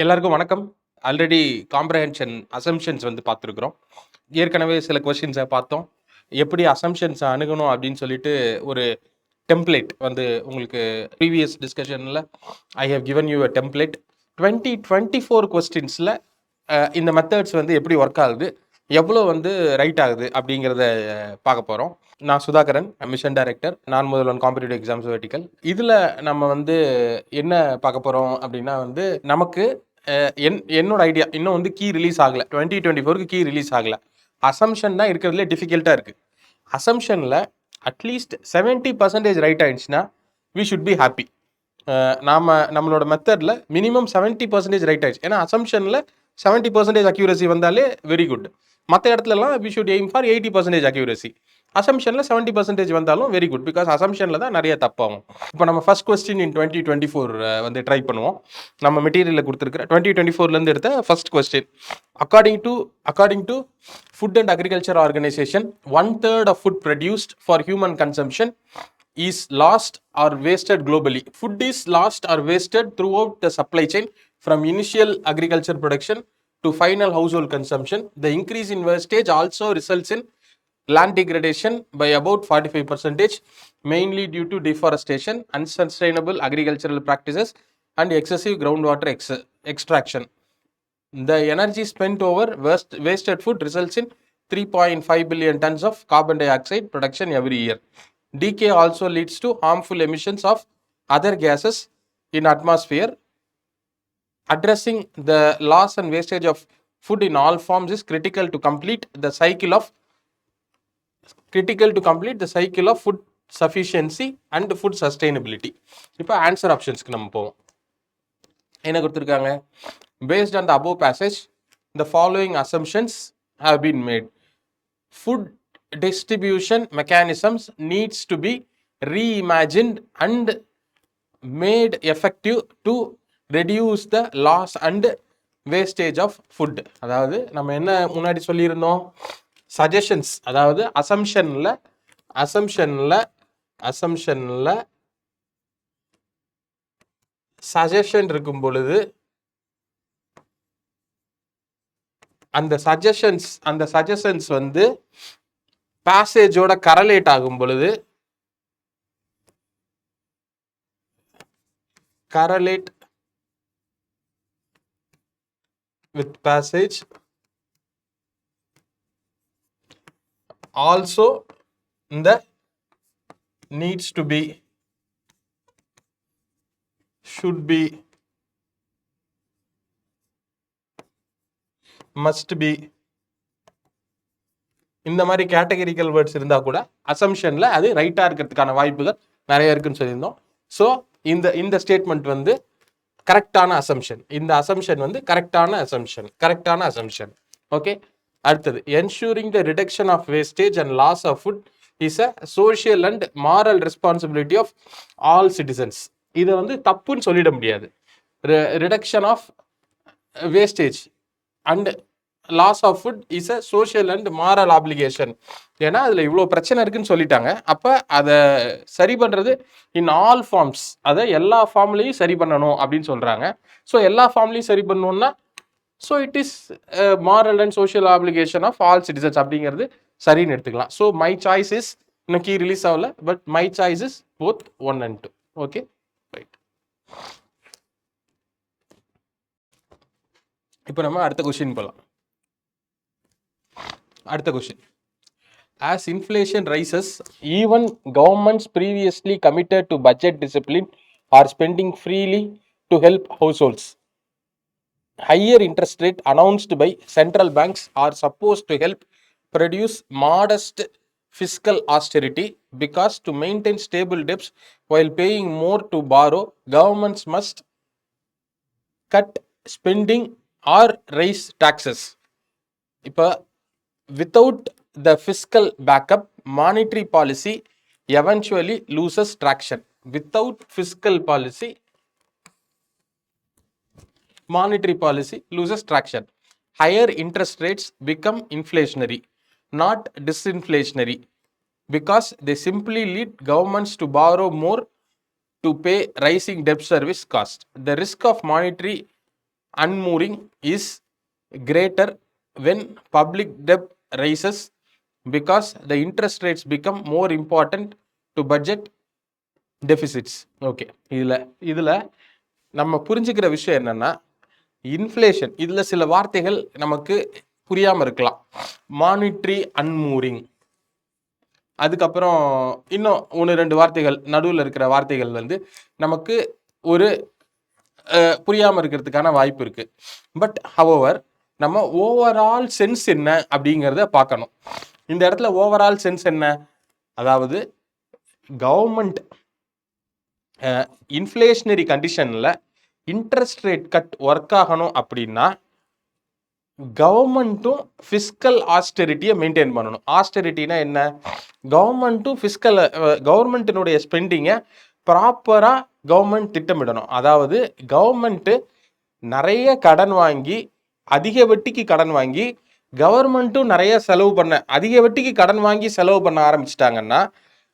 எல்லாருக்கும் வணக்கம். Already comprehension assumptions வந்து பார்த்துருக்குறோம். ஏற்கனவே சில கொஸ்டின்ஸை பார்த்தோம். எப்படி அசம்ப்ஷன்ஸை அணுகணும் அப்படின்னு சொல்லிட்டு ஒரு டெம்ப்ளேட் வந்து உங்களுக்கு ப்ரீவியஸ் டிஸ்கஷனில் I have given you a template. 2024 கொஸ்டின்ஸில் இந்த மெத்தட்ஸ் வந்து எப்படி ஒர்க் ஆகுது, எவ்வளோ வந்து ரைட் ஆகுது அப்படிங்கிறத பார்க்க போகிறோம். நான் சுதாகரன், மிஷன் டைரக்டர், நான் முதல்வன் காம்படிட்டிவ் எக்ஸாம்ஸ் வெர்டிக்கல். இதில் நம்ம வந்து என்ன பார்க்க போகிறோம் அப்படின்னா வந்து நமக்கு என்னோட ஐடியா இன்னும் வந்து கீ ரிலீஸ் ஆகலை. 2024க்கு கீ ரிலீஸ் ஆகலை. அசம்ஷன் தான் இருக்கிறதுலே டிஃபிகல்ட்டாக இருக்குது. அசம்ஷனில் அட்லீஸ்ட் 70% ரைட் ஆயிடுச்சுன்னா வி ஷுட் பி ஹாப்பி. நம்மளோட மெத்தடில் மினிமம் 70% ரைட் ஆயிடுச்சு. ஏன்னா அசம்ஷனில் 70% அக்யூரசி வந்தாலே வெரி குட். மற்ற இடத்துலலாம் we should aim for 80% accuracy. அசம்ஷனில் 70% வந்தாலும் வெரி குட், பிகாஸ் அசம்ஷனில் தான் நிறைய தப்பாகும். இப்போ நம்ம ஃபர்ஸ்ட் கொஸ்டின் இன் 2024 வந்து ட்ரை பண்ணுவோம். நம்ம மெட்டீரியலில் கொடுத்துருக்குற 2024லேருந்து எடுத்த first question. According to food and agriculture organisation, 1/3 of food produced for human consumption is lost or wasted globally. Food is lost or wasted throughout the supply chain from initial agriculture production to final household consumption. The increase in wastage also results in land degradation by about 45%, mainly due to deforestation, unsustainable agricultural practices, and excessive groundwater extraction. The energy spent over wasted food results in 3.5 billion tons of carbon dioxide production every year. Decay also leads to harmful emissions of other gases in atmosphere. Addressing the loss and wastage of food in all forms is critical to complete the cycle of food sufficiency and food sustainability. இப்போ answer ஆப்ஷன்ஸ்க்கு நம்ம போவோம். என்ன கொடுத்துருக்காங்க? Based on the above passage, the following assumptions have been made. Food distribution mechanisms needs to be reimagined and made effective to reduce the loss and wastage of food. அதாவது நம்ம என்ன முன்னாடி சொல்லியிருந்தோம், சஜஷன்ஸ், அதாவது அசம்ஷன்ல சஜஷன் இருக்கும் பொழுது அந்த suggestions வந்து பேசேஜோட கரலேட் ஆகும் பொழுது, correlate with passage, also the needs to be, should be, must be, இந்த மாதிரி கேட்டகரிக்கல் வேர்ட்ஸ் இருந்தா கூட அசம்ஷன்ல அது ரைட்டா இருக்கிறதுக்கான வாய்ப்புகள் நிறைய இருக்குன்னு சொல்லியிருந்தோம். ஸோ இந்த ஸ்டேட்மெண்ட் வந்து கரெக்டான அசம்ஷன். இந்த அசம்ஷன் வந்து கரெக்டான அசம்ஷன். ஓகே, அடுத்தது, ensuring the reduction of wastage and loss of food is a social and moral responsibility of all citizens. இதை வந்து தப்புன்னு சொல்லிட முடியாது. Reduction of wastage and loss of food is a social and moral application. ஏன்னா அதில் இவ்வளோ பிரச்சனை இருக்குன்னு சொல்லிட்டாங்க. அப்போ அதை சரி பண்ணுறது இன் ஆல் ஃபார்ம்ஸ், அதை எல்லா ஃபார்ம்லேயும் சரி பண்ணணும் அப்படின்னு சொல்கிறாங்க. ஸோ எல்லா ஃபார்ம்லேயும் சரி பண்ணணும்னா so it is moral and social application of all citizens அப்படிங்கிறது சரின்னு எடுத்துக்கலாம். ஸோ மை சாய்ஸ் இஸ், இன்னும் கீ ரிலீஸ் ஆகல, but my choice is both 1 and 2. Okay, right. இப்போ நம்ம அடுத்த கொஸ்டின் போகலாம். அடுத்த question. As inflation rises, even governments previously committed to budget discipline are spending freely to help households. Higher interest rate announced by central banks are supposed to help produce modest fiscal austerity, because to maintain stable debts while paying more to borrow, governments must cut spending or raise taxes. இப்போ without the fiscal backup, monetary policy eventually loses traction. Without fiscal policy, monetary policy loses traction. Higher interest rates become inflationary, not disinflationary, because they simply lead governments to borrow more to pay rising debt service cost. The risk of monetary unmooring is greater when public debt rises because the interest rates become more important to budget deficits. Okay, இதில் நம்ம புரிஞ்சுக்கிற விஷயம் என்னன்னா, inflation, இதில் சில வார்த்தைகள் நமக்கு புரியாமல் இருக்கலாம். மானிட்ரி அன்மூரிங், அதுக்கப்புறம் இன்னும் 1-2 வார்த்தைகள் நடுவில் இருக்கிற வார்த்தைகள் வந்து நமக்கு ஒரு புரியாமல் இருக்கிறதுக்கான வாய்ப்பு இருக்குது. பட் ஹவவர் நம்ம ஓவரால் சென்ஸ் என்ன அப்படிங்கிறத பார்க்கணும். இந்த இடத்துல ஓவரால் சென்ஸ் என்ன, அதாவது கவர்மெண்ட் இன்ஃப்ளேஷனரி கண்டிஷனில் இன்ட்ரெஸ்ட் ரேட் கட் ஒர்க் ஆகணும் அப்படின்னா கவர்மெண்ட்டும் ஃபிஸ்கல் ஆஸ்டெரிட்டியை மெயின்டைன் பண்ணணும். ஆஸ்டெரிட்டினா என்ன? கவர்மெண்ட்டும் ஃபிஸ்கல் கவர்மெண்ட்டினுடைய ஸ்பெண்டிங்கை ப்ராப்பராக கவர்மெண்ட் திட்டமிடணும். அதாவது கவர்மெண்ட்டு நிறைய கடன் வாங்கி, அதிக வட்டிக்கு கடன் வாங்கி, கவர்மெண்ட்டும் நிறைய செலவு பண்ண, அதிக வட்டிக்கு கடன் வாங்கி செலவு பண்ண ஆரம்பிச்சிட்டாங்கன்னா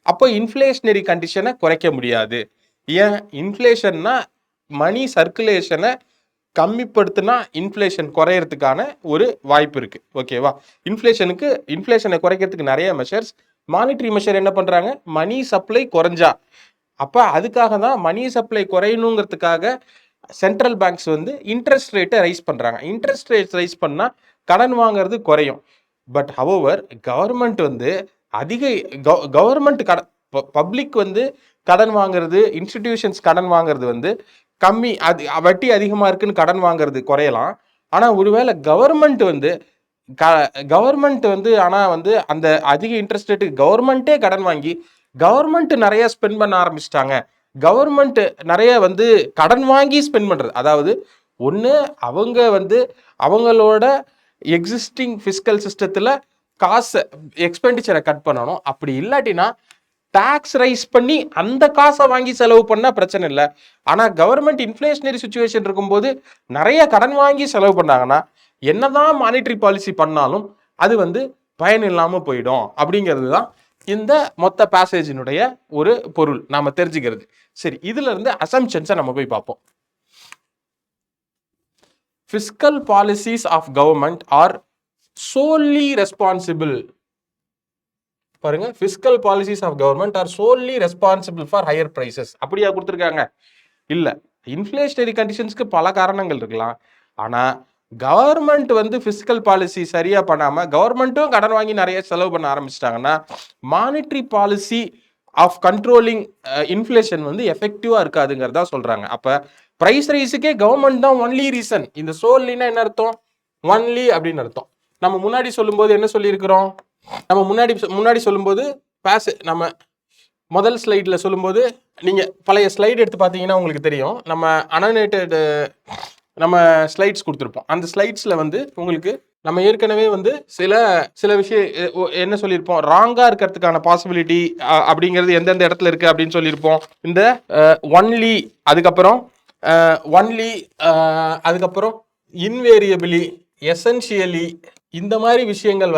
அப்போ இன்ஃப்ளேஷனரி கண்டிஷனை குறைக்க முடியாது. ஏன்? இன்ஃப்ளேஷன்னா மணி சர்க்குலேஷனை கம்மிப்படுத்தினா இன்ஃப்ளேஷன் குறையறதுக்கான ஒரு வாய்ப்பு இருக்கு. ஓகேவா? இன்ஃப்ளேஷனை குறைக்கிறதுக்கு நிறைய மெஷர்ஸ். மானிட்டரி மெஷர் என்ன பண்றாங்க? மணி சப்ளை குறைஞ்சா, அப்போ அதுக்காக தான் மணி சப்ளை குறையணுங்கிறதுக்காக சென்ட்ரல் பேங்க்ஸ் வந்து இன்ட்ரெஸ்ட் ரேட்டை ரைஸ் பண்ணுறாங்க. இன்ட்ரெஸ்ட் ரேட் ரைஸ் பண்ணால் கடன் வாங்குறது குறையும். பட் ஹவவர் கவர்மெண்ட் வந்து கவர்மெண்ட் கடன், பப்ளிக் வந்து கடன் வாங்குறது, இன்ஸ்டிடியூஷன்ஸ் கடன் வாங்குறது வந்து கம்மி, அது வட்டி அதிகமாக இருக்குன்னு கடன் வாங்குறது குறையலாம். ஆனால் ஒருவேளை கவர்மெண்ட் வந்து ஆனால் வந்து அந்த அதிக இன்ட்ரெஸ்ட் ரேட்டுக்கு கவர்மெண்ட்டே கடன் வாங்கி கவர்மெண்ட் நிறைய ஸ்பெண்ட் பண்ண ஆரம்பிச்சிட்டாங்க. கவர்மெண்ட் நிறைய வந்து கடன் வாங்கி ஸ்பெண்ட் பண்ணுறது, அதாவது ஒன்று அவங்க வந்து அவங்களோட எக்ஸிஸ்டிங் ஃபிஸ்கல் சிஸ்டத்தில் காசை எக்ஸ்பெண்டிச்சரை கட் பண்ணணும். அப்படி இல்லாட்டினா டாக்ஸ் ரைஸ் பண்ணி அந்த காசை வாங்கி செலவு பண்ணால் பிரச்சனை இல்லை. ஆனால் கவர்மெண்ட் இன்ஃப்ளேஷனரி சுச்சுவேஷன் இருக்கும்போது நிறைய கடன் வாங்கி செலவு பண்ணாங்கன்னா என்னதான் மானிட்டரி பாலிசி பண்ணாலும் அது வந்து பயன் இல்லாமல் போயிடும். அப்படிங்கிறது தான் இந்த மொத்த பேசேஜினுடைய ஒரு பொருள் நாம தெரிஞ்சுக்கிறது. சரி, இதுல இருந்து அசம்ப்ஷன்ஸை நம்ம போய் பார்ப்போம். Fiscal policies of government are solely responsible. பாருங்க, fiscal policies of government are solely responsible for higher prices. அப்படியா கொடுத்துருக்காங்க? இல்ல, இன்ஃப்ளேஷனரி கண்டிஷன்ஸ்க்கு பல காரணங்கள் இருக்கலாம். ஆனா கவர்மெண்ட் வந்து ஃபிஸ்கல் பாலிசி சரியா பண்ணாம கவர்மெண்ட்டும் கடன் வாங்கி நிறைய செலவு பண்ண ஆரம்பிச்சிட்டாங்கன்னா monetary policy of controlling inflation வந்து எஃபெக்டிவா இருக்காதுங்கிறதா சொல்றாங்க. அப்ப பிரைஸ் ரைஸுக்கே கவர்மெண்ட் தான் ஒன்லி ரீசன். இந்த சோல்லினா என்ன அர்த்தம்? ஒன்லி அப்படின்னு அர்த்தம். நம்ம முன்னாடி சொல்லும்போது என்ன சொல்லியிருக்கிறோம்? நம்ம முன்னாடி சொல்லும்போது நம்ம முதல் ஸ்லைடில் சொல்லும்போது நீங்கள் பழைய ஸ்லைடு எடுத்து பார்த்தீங்கன்னா உங்களுக்கு தெரியும். நம்ம அனோடேட்டட் நம்ம ஸ்லைட்ஸ் கொடுத்துருப்போம். அந்த ஸ்லைட்ஸில் வந்து உங்களுக்கு நம்ம ஏற்கனவே வந்து சில விஷயம் என்ன சொல்லியிருப்போம், ராங்காக இருக்கிறதுக்கான பாசிபிலிட்டி அப்படிங்கிறது எந்தெந்த இடத்துல இருக்குது அப்படின்னு சொல்லியிருப்போம். இந்த ஒன்லி, அதுக்கப்புறம் இன்வேரியபிளி, எசென்ஷியலி, இந்த மாதிரி விஷயங்கள்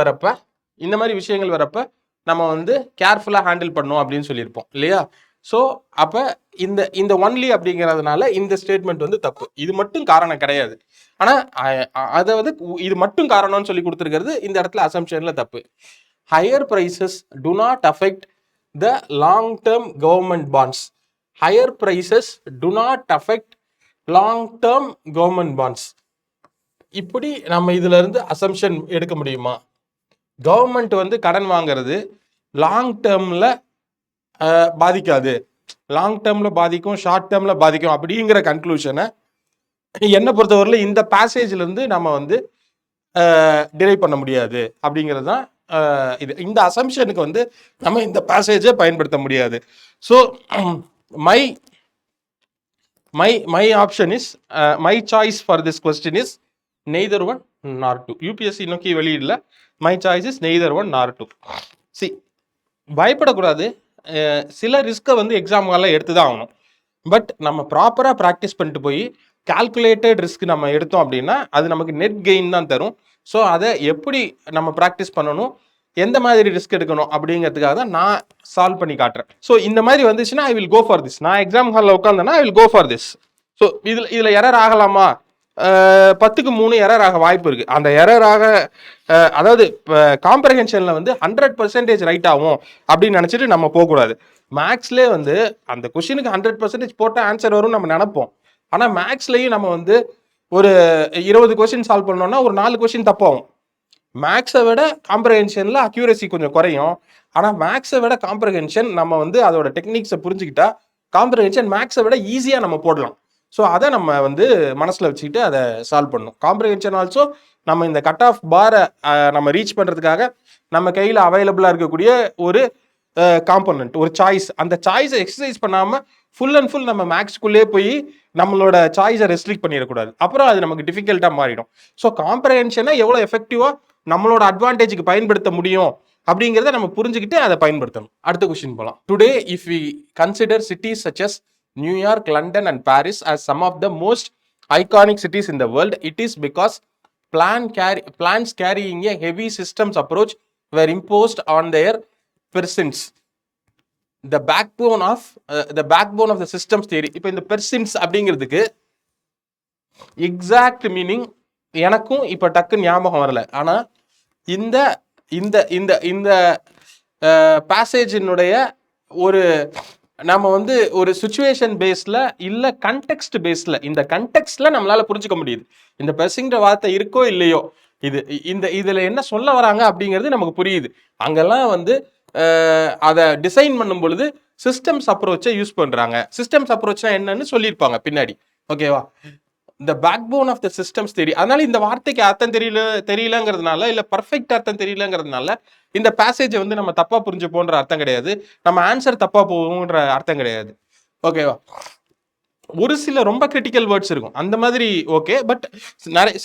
வரப்ப நம்ம வந்து கேர்ஃபுல்லாக ஹேண்டில் பண்ணோம் அப்படின்னு சொல்லியிருப்போம் இல்லையா? ஸோ அப்போ இந்த ஒன்லி அப்படிங்கிறதுனால இந்த ஸ்டேட்மெண்ட் வந்து தப்பு. இது மட்டும் காரணம் கிடையாது. ஆனால் அதை வந்து இது மட்டும் காரணம்னு சொல்லி கொடுத்துருக்கிறது இந்த இடத்துல அசம்ப்ஷனில் தப்பு. Higher prices do not affect the long term government bonds. Higher prices do not affect long term government bonds. இப்படி நம்ம இதுல இருந்து அசம்ப்ஷன் எடுக்க முடியுமா? கவர்மெண்ட் வந்து கடன் வாங்குறது லாங் டேர்ம்ல பாதிக்காது, லாங் டேர்ம்ல பாதிக்கும், ஷார்ட் டேர்ம்ல பாதிக்கும் அப்படிங்கிற கன்க்ளூஷனை என்ன பொறுத்தவரையில் இந்த பேசேஜ்ல இருந்து நம்ம வந்து டிரைவ் பண்ண முடியாது. அப்படிங்கிறது தான் இந்த அசம்ப்ஷனுக்கு வந்து நம்ம இந்த பேசேஜை பயன்படுத்த முடியாது. So my option is, my choice for this question is neither one nor two. UPSC நோக்கி வெளியிடல, my choice is neither one nor two. C, பயப்படக்கூடாது. சில ரிஸ்க்கை வந்து எக்ஸாம்கெல்லாம் எடுத்து தான் ஆகணும். பட் நம்ம ப்ராப்பராக ப்ராக்டிஸ் பண்ணிட்டு போய் கால்குலேட்டட் ரிஸ்க் நம்ம எடுத்தோம் அப்படின்னா அது நமக்கு நெட் கெயின் தான் தரும். ஸோ அதை எப்படி நம்ம ப்ராக்டிஸ் பண்ணணும், எந்த மாதிரி ரிஸ்க் எடுக்கணும் அப்படிங்கிறதுக்காக தான் நான் சால்வ் பண்ணி காட்டுறேன். ஸோ இந்த மாதிரி வந்துச்சுன்னா I will go for this. நான் எக்ஸாம் ஹாலில் உட்காந்தேன்னா I will go for this. So இதில் எரர் ஆகலாமா? 10க்கு 3 எரர் ஆக வாய்ப்பு இருக்கு. அந்த எரர் ஆக அதாவது காம்ப்ரஹென்ஷன்ல வந்து 100% ரைட் ஆகும் அப்படின்னு நினைச்சிட்டு நம்ம போகக்கூடாது. மேக்ஸ்லேயே வந்து அந்த கொஸ்டினுக்கு 100% போட்ட ஆன்சர் வரும் நம்ம நினைப்போம். ஆனா மேக்ஸ்லயும் நம்ம வந்து ஒரு 20 கொஸ்டின் சால்வ் பண்ணோம்னா ஒரு 4 கொஸ்டின் தப்பாகும். மேக்ஸை விட காம்ப்ரஹென்ஷன்ல அக்யூரசி கொஞ்சம் குறையும். ஆனா மேக்ஸை விட காம்ப்ரஹென்ஷன் நம்ம வந்து அதோட டெக்னிக்ஸை புரிஞ்சுக்கிட்டா காம்ப்ரஹென்ஷன் மேக்ஸை விட ஈஸியா நம்ம போடலாம். ஸோ அதை நம்ம வந்து மனசுல வச்சுக்கிட்டு அதை சால்வ் பண்ணணும். காம்ப்ரஹென்ஷன் ஆல்சோ நம்ம இந்த கட் ஆஃப் பாரை நம்ம ரீச் பண்றதுக்காக நம்ம கையில் அவைலபிளா இருக்கக்கூடிய ஒரு காம்பனன்ட், ஒரு சாய்ஸ். அந்த சாய்ஸை எக்ஸசைஸ் பண்ணாம ஃபுல் அண்ட் ஃபுல் நம்ம மேக்ஸ்குள்ளே போய் நம்மளோட சாய்ஸை ரெஸ்ட்ரிக்ட் பண்ணிடக்கூடாது. அப்புறம் அது நமக்கு டிஃபிகல்ட்டா மாறிடும். ஸோ காம்ப்ரஹென்ஷனை எவ்வளோ எஃபெக்டிவா நம்மளோட அட்வான்டேஜுக்கு பயன்படுத்த முடியும் அப்படிங்கிறத நம்ம புரிஞ்சுக்கிட்டு அதை பயன்படுத்தணும். அடுத்த கொஸ்டின் போகலாம். Today if we consider cities such as New York, London and Paris as some of the most iconic cities in the world, it is because plans carrying a heavy systems approach were imposed on their persons. The backbone of the systems theory. இப்போ இந்த பெர்சின்ஸ் அப்படிங்கிறதுக்கு exact meaning எனக்கும் இப்போ டக்கு ஞாபகம் வரல. ஆனா இந்த இந்த இந்த இந்த பேசேஜினுடைய ஒரு நம்ம வந்து ஒரு சுச்சுவேஷன் பேஸ்ல இல்ல கண்டெக்ஸ்ட் பேஸ்ல, இந்த கண்டெக்ஸ்ட்ல நம்மளால புரிஞ்சுக்க முடியுது. இந்த பெர்சிங்கிற வார்த்தை இருக்கோ இல்லையோ, இதுல என்ன சொல்ல வராங்க அப்படிங்கிறது நமக்கு புரியுது. அங்கெல்லாம் வந்து அதை டிசைன் பண்ணும் பொழுது சிஸ்டம்ஸ் அப்ரோச்சை யூஸ் பண்றாங்க. சிஸ்டம்ஸ் அப்ரோச்னா என்னன்னு சொல்லியிருப்பாங்க பின்னாடி. ஓகேவா? இந்த backbone of the systems theory. அதனால இந்த வார்த்தைக்கு அர்த்தம் தெரியலங்கிறதுனால இல்ல பர்ஃபெக்ட் அர்த்தம் தெரியலங்கிறதுனால இந்த பேசேஜை வந்து நம்ம தப்பா புரிஞ்சு போன்ற அர்த்தம் கிடையாது. நம்ம ஆன்சர் தப்பா போகும்ன்ற அர்த்தம் கிடையாது. ஓகேவா? ஒரு சில ரொம்ப கிரிட்டிக்கல் வேர்ட்ஸ் இருக்கும் அந்த மாதிரி. ஓகே, பட்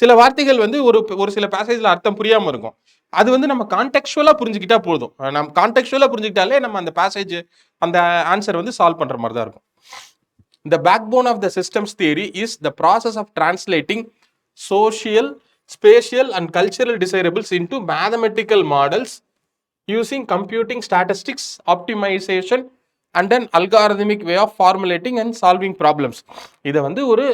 சில வார்த்தைகள் வந்து ஒரு சில பேசேஜ்ல அர்த்தம் புரியாம இருக்கும். அது வந்து நம்ம கான்டெக்சுவலா புரிஞ்சுக்கிட்டா போதும். நம்ம கான்டெக்சுவலா புரிஞ்சுக்கிட்டாலே நம்ம அந்த பேசேஜ் அந்த ஆன்சர் வந்து சால்வ் பண்ற மாதிரி தான் இருக்கும். The backbone of the systems theory is the process of translating social, spatial and cultural desirables into mathematical models using computing statistics, optimization and an algorithmic way of formulating and solving problems. இதை வந்து ஒரு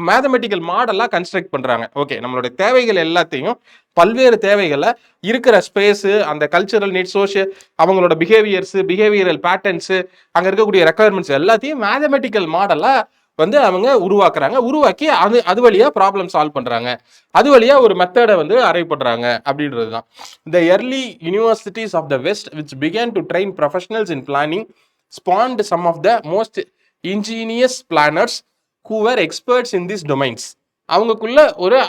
mathematical மாடலா construct பண்றாங்க. Okay, நம்மளுடைய தேவைகள் எல்லாத்தையும் பல்வேறு தேவைகளை இருக்கிற ஸ்பேஸு, அந்த கல்ச்சரல் நீட்ஸ், சோஷியல், அவங்களோட பிஹேவியரல் பேட்டர்ன்ஸ், அங்க இருக்கக்கூடிய ரெக்குயர்மெண்ட்ஸ் எல்லாத்தையும் மேத்தமெட்டிக்கல் மாடலா வந்து அவங்க உருவாக்கி அது வழியா ப்ராப்ளம் சால்வ் பண்றாங்க. அது வழியா ஒரு மெத்தடை வந்து அரைவ் பண்றாங்க அப்படின்றது தான். The early universities of the West which began to train professionals in planning spawned some of the most ingenious planners who were experts in these domains.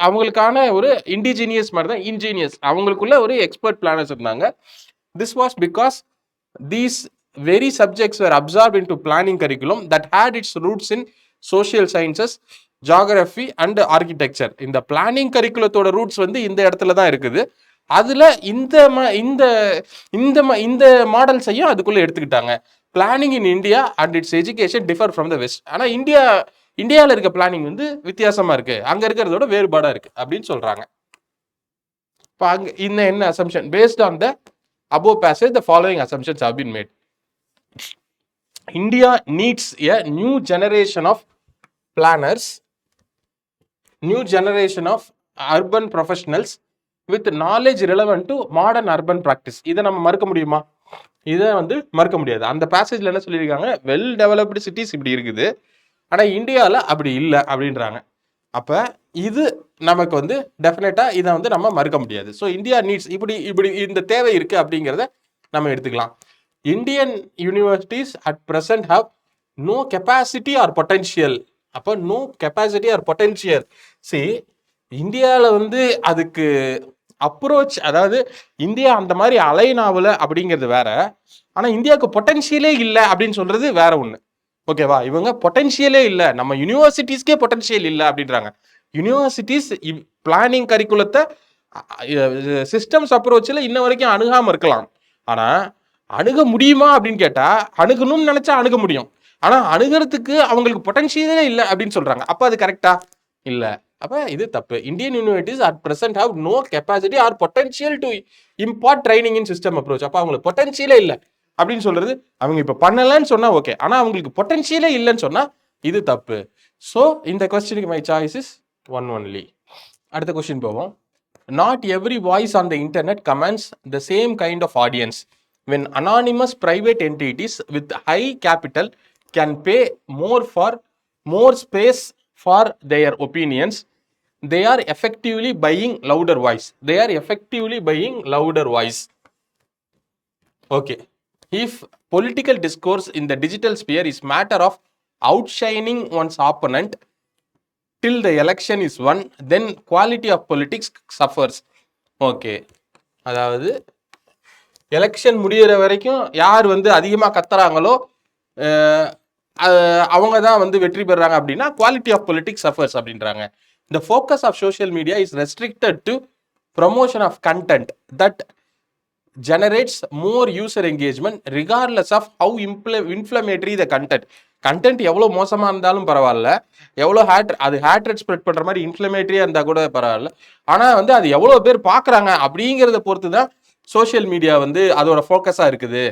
அவங்களுக்கான ஒரு இண்டிஜினியஸ் மாதிரி தான் இன்ஜீனியஸ், அவங்களுக்குள்ள ஒரு எக்ஸ்பர்ட் பிளானர்ஸ் இருந்தாங்க. This was because these very subjects were absorbed into planning curriculum that had its roots in social sciences, geography and architecture. இந்த planning கரிக்குலத்தோட roots வந்து இந்த இடத்துல தான் இருக்குது. அதுல இந்த மாடல்ஸையும் அதுக்குள்ள எடுத்துக்கிட்டாங்க. Planning in India and it's education differ from the west. ஆனா இந்தியாவில் இருக்க பிளானிங் வந்து வித்தியாசமா இருக்கு, அங்க இருக்கிறதோட வேறுபாடா இருக்கு அப்படின்னு சொல்றாங்க. இப்போ அங்க என்ன assumption based on the above passage the following assumptions have been made. India needs a new generation of planners, new generation of urban professionals with knowledge relevant to modern urban practice. இதை நம்ம மறுக்க முடியுமா? இதை வந்து மறுக்க முடியாது. அந்த பேசேஜ்ல என்ன சொல்லியிருக்காங்க, வெல் டெவலப்டு சிட்டிஸ் இப்படி இருக்குது, ஆனா இந்தியாவில் அப்படி இல்லை அப்படின்றாங்க. அப்ப இது நமக்கு வந்து டெஃபினட்டா இதை வந்து நம்ம மறுக்க முடியாது. ஸோ இந்தியா நீட்ஸ் இப்படி இந்த தேவை இருக்கு அப்படிங்கிறத நம்ம எடுத்துக்கலாம். Indian universities at present have no capacity or potential. அப்போ நோ கெப்பாசிட்டி ஆர் பொட்டன்ஷியல். இந்தியாவில் வந்து அதுக்கு அப்ரோச், அதாவது இந்தியா அந்த மாதிரி அலைனாவில் அப்படிங்கிறது வேற, ஆனால் இந்தியாவுக்கு பொட்டன்ஷியலே இல்லை அப்படின்னு சொல்றது வேற ஒன்று. ஓகேவா? இவங்க பொட்டன்ஷியலே இல்லை, நம்ம யூனிவர்சிட்டிஸ்க்கே பொட்டன்ஷியல் இல்லை அப்படின்றாங்க. யூனிவர்சிட்டிஸ் பிளானிங் கரிக்குலத்தை சிஸ்டம்ஸ் அப்ரோச்சில் இன்ன வரைக்கும் அணுகாமல் இருக்கலாம். ஆனால் அணுக முடியுமா அப்படின்னு கேட்டால் அணுகணும்னு நினச்சா அணுக முடியும். ஆனால் அணுகிறதுக்கு அவங்களுக்கு பொட்டன்ஷியலே இல்லை அப்படின்னு சொல்கிறாங்க. அப்போ அது கரெக்டா? இல்லை. அப்போ இது தப்பு. Indian universities at present have no capacity or potential to impart training in system approach. அப்போ அவங்களுக்கு பொட்டன்ஷியலே இல்லை அப்படின்னு சொல்றது அவங்க இப்போ பண்ணலன்னு சொன்னா ஓகே, ஆனால் அவங்களுக்கு பொட்டன்ஷியலே இல்லைன்னு சொன்னா இது தப்பு. ஸோ இந்த கொஸ்டினுக்கு my choice is one only. அடுத்த கொஸ்டின் போவோம். Not every voice on the internet comments the same kind of audience. When anonymous private entities with high capital can pay more space for their opinions, they are effectively buying louder voice. Okay. If political discourse in the digital sphere is matter of outshining one's opponent till the election is won, then quality of politics suffers. Okay. அதாவது election முடிகிற வரைக்கும் யார் வந்து அதிகமாக கத்துறாங்களோ அவங்க தான் வந்து வெற்றி பெறாங்க அப்படின்னா குவாலிட்டி ஆஃப் பொலிட்டிக்ஸ் சஃபர்ஸ் அப்படின்றாங்க. The focus of social media is restricted to promotion of content that generates more user engagement regardless of how inflammatory the content. Content எவ்வளோ மோசமாக இருந்தாலும் பரவாயில்ல, எவ்வளோ ஹேட்ரட் ஸ்ப்ரெட் பண்ணுற மாதிரி இன்ஃப்ளமேட்டரியாக இருந்தால் கூட பரவாயில்ல, ஆனால் வந்து அது எவ்வளோ பேர் பார்க்குறாங்க அப்படிங்கிறத பொறுத்து தான் சோஷியல் மீடியா வந்து அதோட ஃபோக்கஸாக இருக்குது.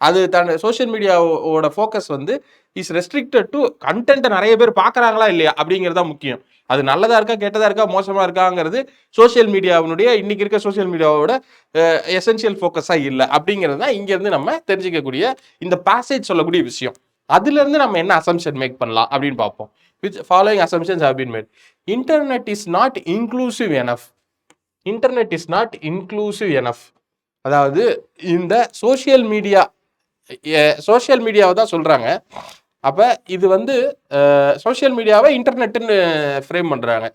அது சோஷியல் மீடியாவோட ஃபோக்கஸ் வந்து இஸ் ரெஸ்ட்ரிக்டட் டு கண்டென்ட்டை நிறைய பேர் பார்க்குறாங்களா இல்லையா அப்படிங்கிறதா முக்கியம். அது நல்லதாக இருக்கா கெட்டதாக இருக்கா மோசமாக இருக்காங்கிறது சோஷியல் மீடியாவினுடைய இன்னைக்கு இருக்க சோஷியல் மீடியாவோட எசென்ஷியல் ஃபோக்கஸாக இல்லை அப்படிங்கிறது தான் இங்கேருந்து நம்ம தெரிஞ்சிக்கக்கூடிய இந்த பேசேஜ் சொல்லக்கூடிய விஷயம். அதுலேருந்து நம்ம என்ன அசம்ஷன் மேக் பண்ணலாம் அப்படின்னு பார்ப்போம். Which following assumptions have been made. Internet is not inclusive enough. அதாவது இந்த சோஷியல் மீடியாவை தான் சொல்கிறாங்க. அப்போ இது வந்து சோஷியல் மீடியாவை இன்டர்நெட்டுன்னு ஃப்ரேம் பண்ணுறாங்க.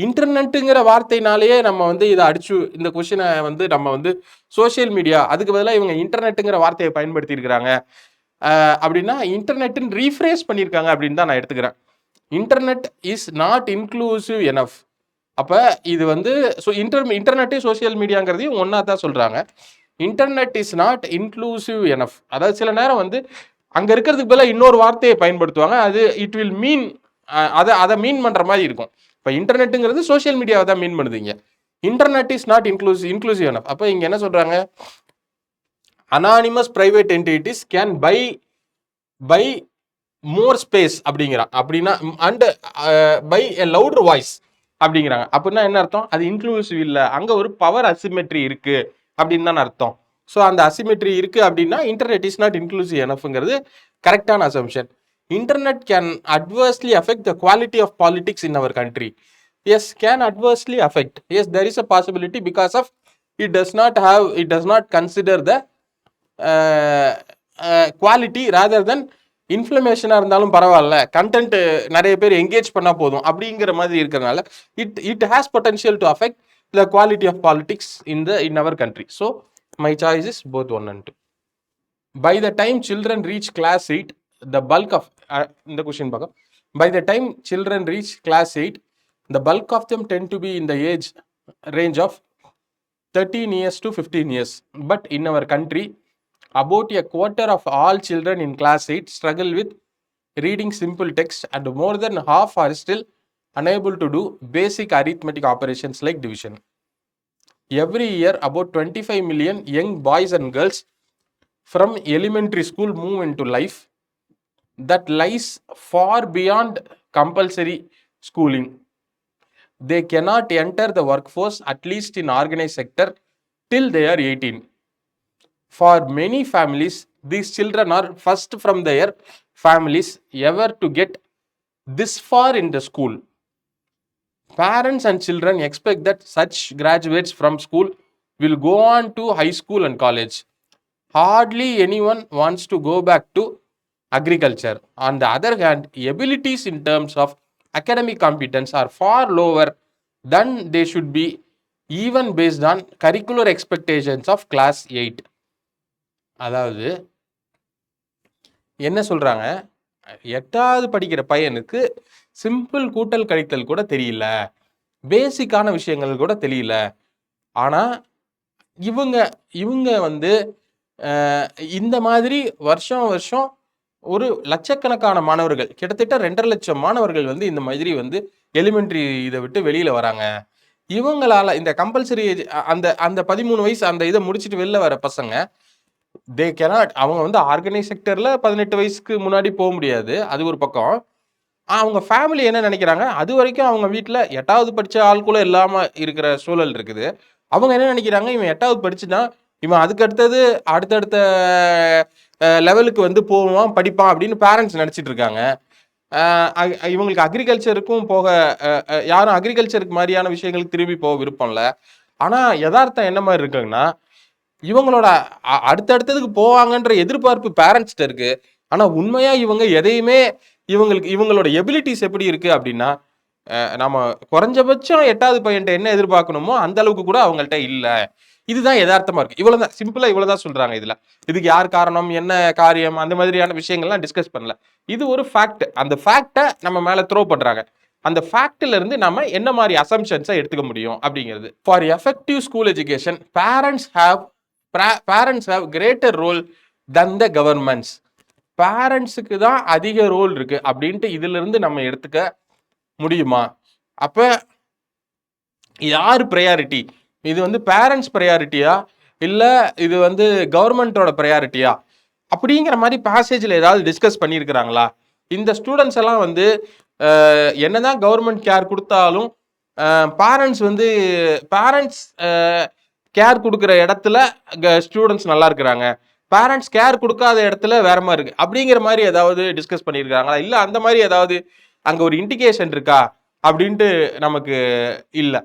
இன்டர்நெட்டுங்கிற வார்த்தைனாலேயே நம்ம வந்து இதை அடிச்சு இந்த கொஸ்டினை வந்து நம்ம வந்து சோஷியல் மீடியா அதுக்கு பதிலாக இவங்க இன்டர்நெட்டுங்கிற வார்த்தையை பயன்படுத்தி இருக்கிறாங்க அப்படின்னா இன்டர்நெட்டுன்னு ரீஃப்ரேஸ் பண்ணியிருக்காங்க அப்படின்னு தான் நான் எடுத்துக்கிறேன். Internet is not inclusive enough. அப்போ இது வந்து இன்டர்நெட்டு சோஷியல் மீடியாங்கிறதையும் ஒன்றா தான் சொல்கிறாங்க. Internet is not inclusive enough. அதாவது சில நேரம் வந்து அங்கே இருக்கிறதுக்கு பதிலாக இன்னொரு வார்த்தையை பயன்படுத்துவாங்க. அது இட் வில் மீன் அதை மீன் பண்ணுற மாதிரி இருக்கும். இப்போ இன்டர்நெட்டுங்கிறது சோஷியல் மீடியாவை தான் மீன் பண்ணுதுங்க. Internet is not inclusive enough. அப்போ இங்கே என்ன சொல்கிறாங்க, anonymous private entities can buy more space அப்படிங்கிறான். அப்படின்னா and buy a louder voice அப்படிங்கிறாங்க. அப்படின்னா என்ன அர்த்தம், அது இன்க்ளூசிவ் இல்லை, அங்கே ஒரு பவர் அசிமெட்ரி இருக்கு அப்படின்னு தான் அர்த்தம். ஸோ அந்த அசிமெட்ரி இருக்கு அப்படின்னா இன்டர்நெட் இஸ் நாட் இன்க்ளூசிவ் எனஃப்ங்கிறது கரெக்டான assumption. Internet can adversely affect the quality of politics in our country. Yes, can adversely affect. Yes, there is a possibility because of it does not consider the quality rather then இன்ஃப்ளமேஷனாக இருந்தாலும் பரவாயில்ல, content நிறைய பேர் engage பண்ணால் போதும் அப்படிங்கிற மாதிரி இருக்கிறதுனால it has potential to affect the quality of politics in our country. So my choice is both 1 and 2. By the time children reach class 8 the bulk of இந்த கொஸ்டின் பார்க்க. By the time children reach class 8 the bulk of them tend to be in the age range of 13 years to 15 years. But in our country about a quarter of all children in class 8 struggle with reading simple text and more than half are still unable to do basic arithmetic operations like division. Every year about 25 million young boys and girls from elementary school move into life that lies far beyond compulsory schooling. They cannot enter the workforce, at least in organized sector, till they are 18. For many families, these children are first from their families ever to get this far in the school. Parents and children expect that such graduates from school will go on to high school and college. Hardly anyone wants to go back to agriculture. On the other hand, abilities in terms of academic competence are far lower than they should be, even based on curricular expectations of class 8. அதாவது என்ன சொல்றாங்க, 8வது படிக்கிற பையனுக்கு simple கூட்டல் கழித்தல் கூட தெரியல, பேசிக்கான விஷயங்கள் கூட தெரியல. ஆனால் இவங்க வந்து இந்த மாதிரி வருஷம் ஒரு லட்சக்கணக்கான மாணவர்கள், கிட்டத்தட்ட 2.5 லட்சம் மாணவர்கள் வந்து இந்த மாதிரி வந்து எலிமெண்ட்ரி இதை விட்டு வெளியில வராங்க. இவங்களால இந்த கம்பல்சரி அந்த 13 வயசு அந்த இதை முடிச்சுட்டு வெளில வர பசங்க அவங்க வந்து ஆர்கனைஸ் செக்டர்ல 18 வயசுக்கு முன்னாடி போக முடியாது, அது ஒரு பக்கம். அவங்க ஃபேமிலி என்ன நினைக்கிறாங்க, அது வரைக்கும் அவங்க வீட்ல 8வது படிச்ச ஆள் கூட இல்லாம இருக்கிற சூழல் இருக்குது. அவங்க என்ன நினைக்கிறாங்க, இவன் 8வது படிச்சுட்டான், இவன் அதுக்கு அடுத்தது அடுத்தடுத்த லெவலுக்கு வந்து போவான், படிப்பான் அப்படின்னு பேரண்ட்ஸ் நினைச்சிட்டு இருக்காங்க. இவங்களுக்கு அக்ரிகல்ச்சருக்கும் போக யாரும் அக்ரிகல்ச்சருக்கு மாதிரியான விஷயங்களுக்கு திரும்பி போக விருப்பம் இல்ல. ஆனா யதார்த்தம் என்ன மாதிரி இருக்குங்கன்னா, இவங்களோட அடுத்தடுத்ததுக்கு போவாங்கன்ற எதிர்பார்ப்பு பேரண்ட்ஸ்ட்ட இருக்கு. ஆனா உண்மையா இவங்க எதையுமே இவங்களோட எபிலிட்டிஸ் எப்படி இருக்கு அப்படின்னா, நம்ம குறைஞ்சபட்சம் 8வது பையன்ட்ட என்ன எதிர்பார்க்கணுமோ அந்த அளவுக்கு கூட அவங்கள்ட்ட இல்ல. இதுதான் யதார்த்தமா இருக்கு. இவ்வளவுதான் சிம்பிளா இவ்வளவுதான் சொல்றாங்க இதுல. இதுக்கு யார் காரணம், என்ன காரியம் அந்த மாதிரியான விஷயங்கள்லாம் டிஸ்கஸ் பண்ணல. இது ஒரு ஃபேக்ட். அந்த ஃபேக்ட்ட நம்ம மேல த்ரோ பண்றாங்க. அந்த ஃபேக்ட்ல இருந்து நம்ம என்ன மாதிரி அசம்ப்ஷன்ஸை எடுத்துக்க முடியும் அப்படிங்கிறது. For effective school education parents have greater role than the governments. பேரண்ட்ஸுக்கு தான் அதிக ரோல் இருக்கு அப்படின்ட்டு இதுல இருந்து நம்ம எடுத்துக்க முடியுமா? அப்ப யார் ப்ரையாரிட்டி? இது வந்து பேரண்ட்ஸ் ப்ரையாரிட்டியா, இல்ல இது வந்து கவர்மெண்டோட ப்ரையாரிட்டியா அப்படிங்கிற மாதிரி பேசேஜ்ல ஏதாவது டிஸ்கஸ் பண்ணியிருக்கிறாங்களா? இந்த ஸ்டூடெண்ட்ஸ் எல்லாம் வந்து என்னதான் கவர்மெண்ட் கேர் கொடுத்தாலும் பேரண்ட்ஸ் கேர் கொடுக்குற இடத்துல ஸ்டூடெண்ட்ஸ் நல்லா இருக்கிறாங்க, பேரண்ட்ஸ் கேர் கொடுக்காத இடத்துல வேற மாதிரி இருக்கு அப்படிங்கிற மாதிரி ஏதாவது டிஸ்கஸ் பண்ணியிருக்காங்களா? இல்ல அந்த மாதிரி ஏதாவது அங்க ஒரு இண்டிகேஷன் இருக்கா அப்படின்ட்டு நமக்கு இல்ல.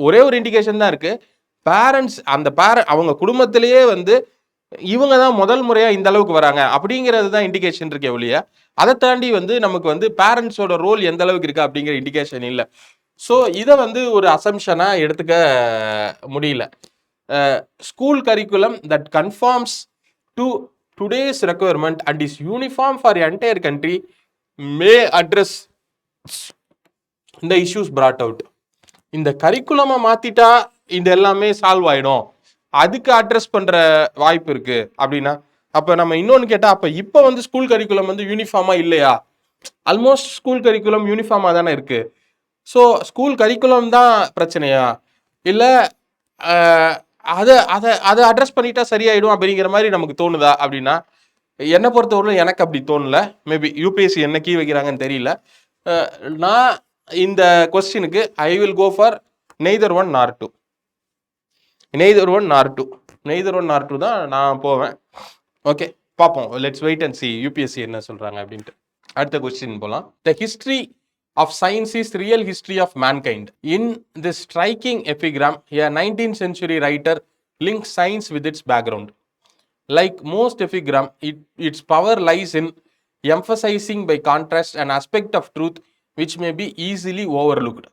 ஒரே ஒரு இண்டிகேஷன் தான் இருக்கு. பேரண்ட்ஸ் அவங்க குடும்பத்திலேயே வந்து இவங்க தான் முதல் முறையா இந்த அளவுக்கு வராங்க அப்படிங்கிறது தான் இண்டிகேஷன் இருக்கே ஒழிய, அதை தாண்டி வந்து நமக்கு வந்து பேரண்ட்ஸோட ரோல் எந்த அளவுக்கு இருக்கு அப்படிங்கிற இண்டிகேஷன் இல்லை. ஸோ இதை வந்து ஒரு அசம்ஷனா எடுத்துக்க முடியல. School curriculum that conforms to today's requirement and is uniform for entire country May address இந்த இஷ்யூஸ் பிராட் அவுட். இந்த கரிக்குலமை மாத்திட்டா இது எல்லாமே சால்வ் ஆயிடும், அதுக்கு அட்ரஸ் பண்ற வாய்ப்பு இருக்கு அப்படின்னா, அப்ப நம்ம இன்னொன்னு கேட்டா, அப்ப இப்ப வந்து ஸ்கூல் கரிக்குலம் வந்து யூனிஃபார்மா இல்லையா? ஆல்மோஸ்ட் ஸ்கூல் கரிக்குலம் யூனிஃபார்மா தானே இருக்கு. ஸோ ஸ்கூல் கரிக்குலம் தான் பிரச்சனையா, இல்லை அதை அதை அதை அட்ரஸ் பண்ணிட்டா சரியாயிடும் அப்படிங்கிற மாதிரி நமக்கு தோணுதா அப்படின்னா, என்னை பொறுத்தவரை எனக்கு அப்படி தோணல. மேபி யூபிஎஸ்சி என்ன கீ வைக்கிறாங்கன்னு தெரியல. நான் இந்த கொஸ்டினுக்கு I will go for neither one nor two. Neither one nor two தான் நான் போவேன். ஓகே, பார்ப்போம். Let's wait and see UPSC என்ன சொல்றாங்க அப்படின்ட்டு. அடுத்த கொஸ்டின் போகலாம். The history of science is real history of mankind. In this striking epigram, a 19th century writer links science with its background. Like most epigram, its power lies in emphasizing by contrast an aspect of truth which may be easily overlooked.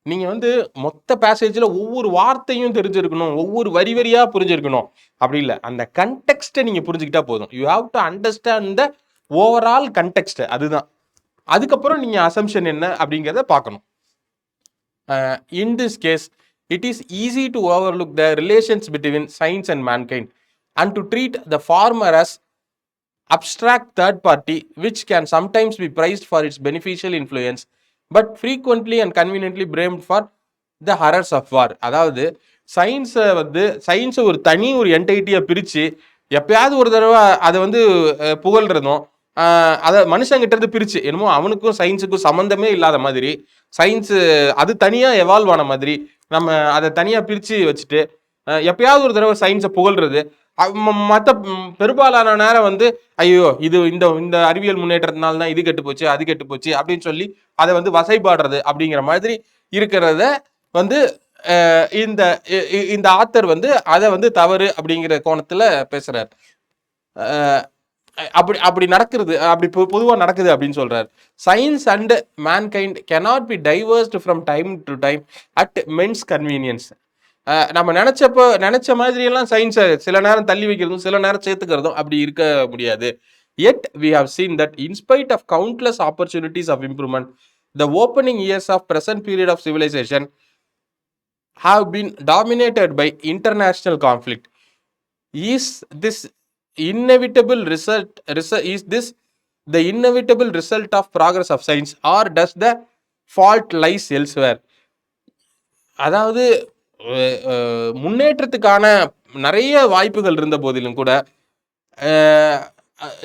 நீங்க வந்து மொத்த பேசேஜ்ல ஒவ்வொரு வார்த்தையும் தெரிஞ்சிருக்கணும், ஒவ்வொரு வரி வரியா புரிஞ்சிருக்கணும் அப்படி இல்லை. அந்த கண்டெக்ஸ்ட்டை நீங்க புரிஞ்சுக்கிட்டா போதும். You have to understand the overall context. அதுதான். அதுக்கப்புறம் நீங்க அசம்ஷன் என்ன அப்படிங்கிறத பார்க்கணும். In this case it is easy to overlook the relations between science and mankind and to treat the former as abstract third party which can sometimes be praised for its beneficial influence but frequently and conveniently blamed for the horrors of war. அதாவது சயின்ஸை ஒரு தனி ஒரு என்டைட்டியை பிரித்து எப்பயாவது ஒரு தடவை அதை வந்து புகழ்றதும், அதை மனுஷங்கிட்ட இருந்து பிரிச்சு என்னமோ அவனுக்கும் சயின்ஸுக்கும் சம்மந்தமே இல்லாத மாதிரி, சயின்ஸு அது தனியாக எவால்வ் ஆன மாதிரி நம்ம அதை தனியாக பிரித்து வச்சுட்டு எப்பயாவது ஒரு தடவை சயின்ஸை புகழ்றது, மற்ற பெரும்பாலான நேரம் வந்து ஐயோ இது இந்த அறிவியல் முன்னேற்றத்தினால தான் இது கெட்டு போச்சு அது கெட்டு போச்சு அப்படின்னு சொல்லி அதை வந்து வசைபாடுறது அப்படிங்கிற மாதிரி இருக்கிறத வந்து இந்த ஆத்தர் வந்து அதை வந்து தவறு அப்படிங்கிற கோணத்தில் பேசுறார். அப்படி நடக்கிறது, அப்படி பொதுவாக நடக்குது அப்படின்னு சொல்றாரு. Science and mankind cannot be diverged from time to time at men's convenience. நம்ம நினைச்ச மாதிரி எல்லாம் சயின்ஸை சில நேரம் தள்ளி வைக்கிறதும் சில நேரம் சேர்த்துக்கிறதும் அப்படி இருக்க முடியாது. Yet we have seen that in spite of countless opportunities of improvement, the opening years of present period of civilization have been dominated by international conflict. Is this inevitable result is this the inevitable result of progress of science or does the fault lies elsewhere? அதாவது முன்னேற்றத்துக்கான நிறைய வாய்ப்புகள் இருந்த போதிலும் கூட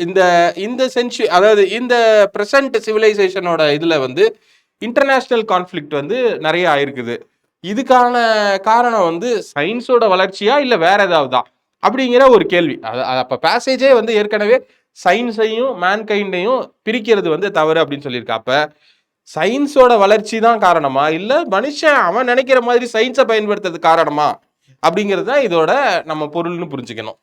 இந்த இந்த century, அதாவது இந்த ப்ரெசன்ட் சிவிலைசேஷனோட இதில் வந்து இன்டர்நேஷ்னல் கான்ஃப்ளிக்ட் வந்து நிறைய ஆயிருக்குது. இதுக்கான காரணம் வந்து சயின்ஸோட வளர்ச்சியா இல்லை வேற ஏதாவதா அப்படிங்கிற ஒரு கேள்வி. அப்போ பேசேஜே வந்து ஏற்கனவே சயின்ஸையும் மேன்கைண்டையும் பிரிக்கிறது வந்து தவறு அப்படின்னு சொல்லியிருக்கா. அப்போ சயின்ஸோட வளர்ச்சி தான் காரணமா, இல்லை மனுஷன் அவன் நினைக்கிற மாதிரி சயின்ஸை பயன்படுத்துறது காரணமா அப்படிங்கிறது தான் இதோட நம்ம பொருள்னு புரிஞ்சுக்கணும்.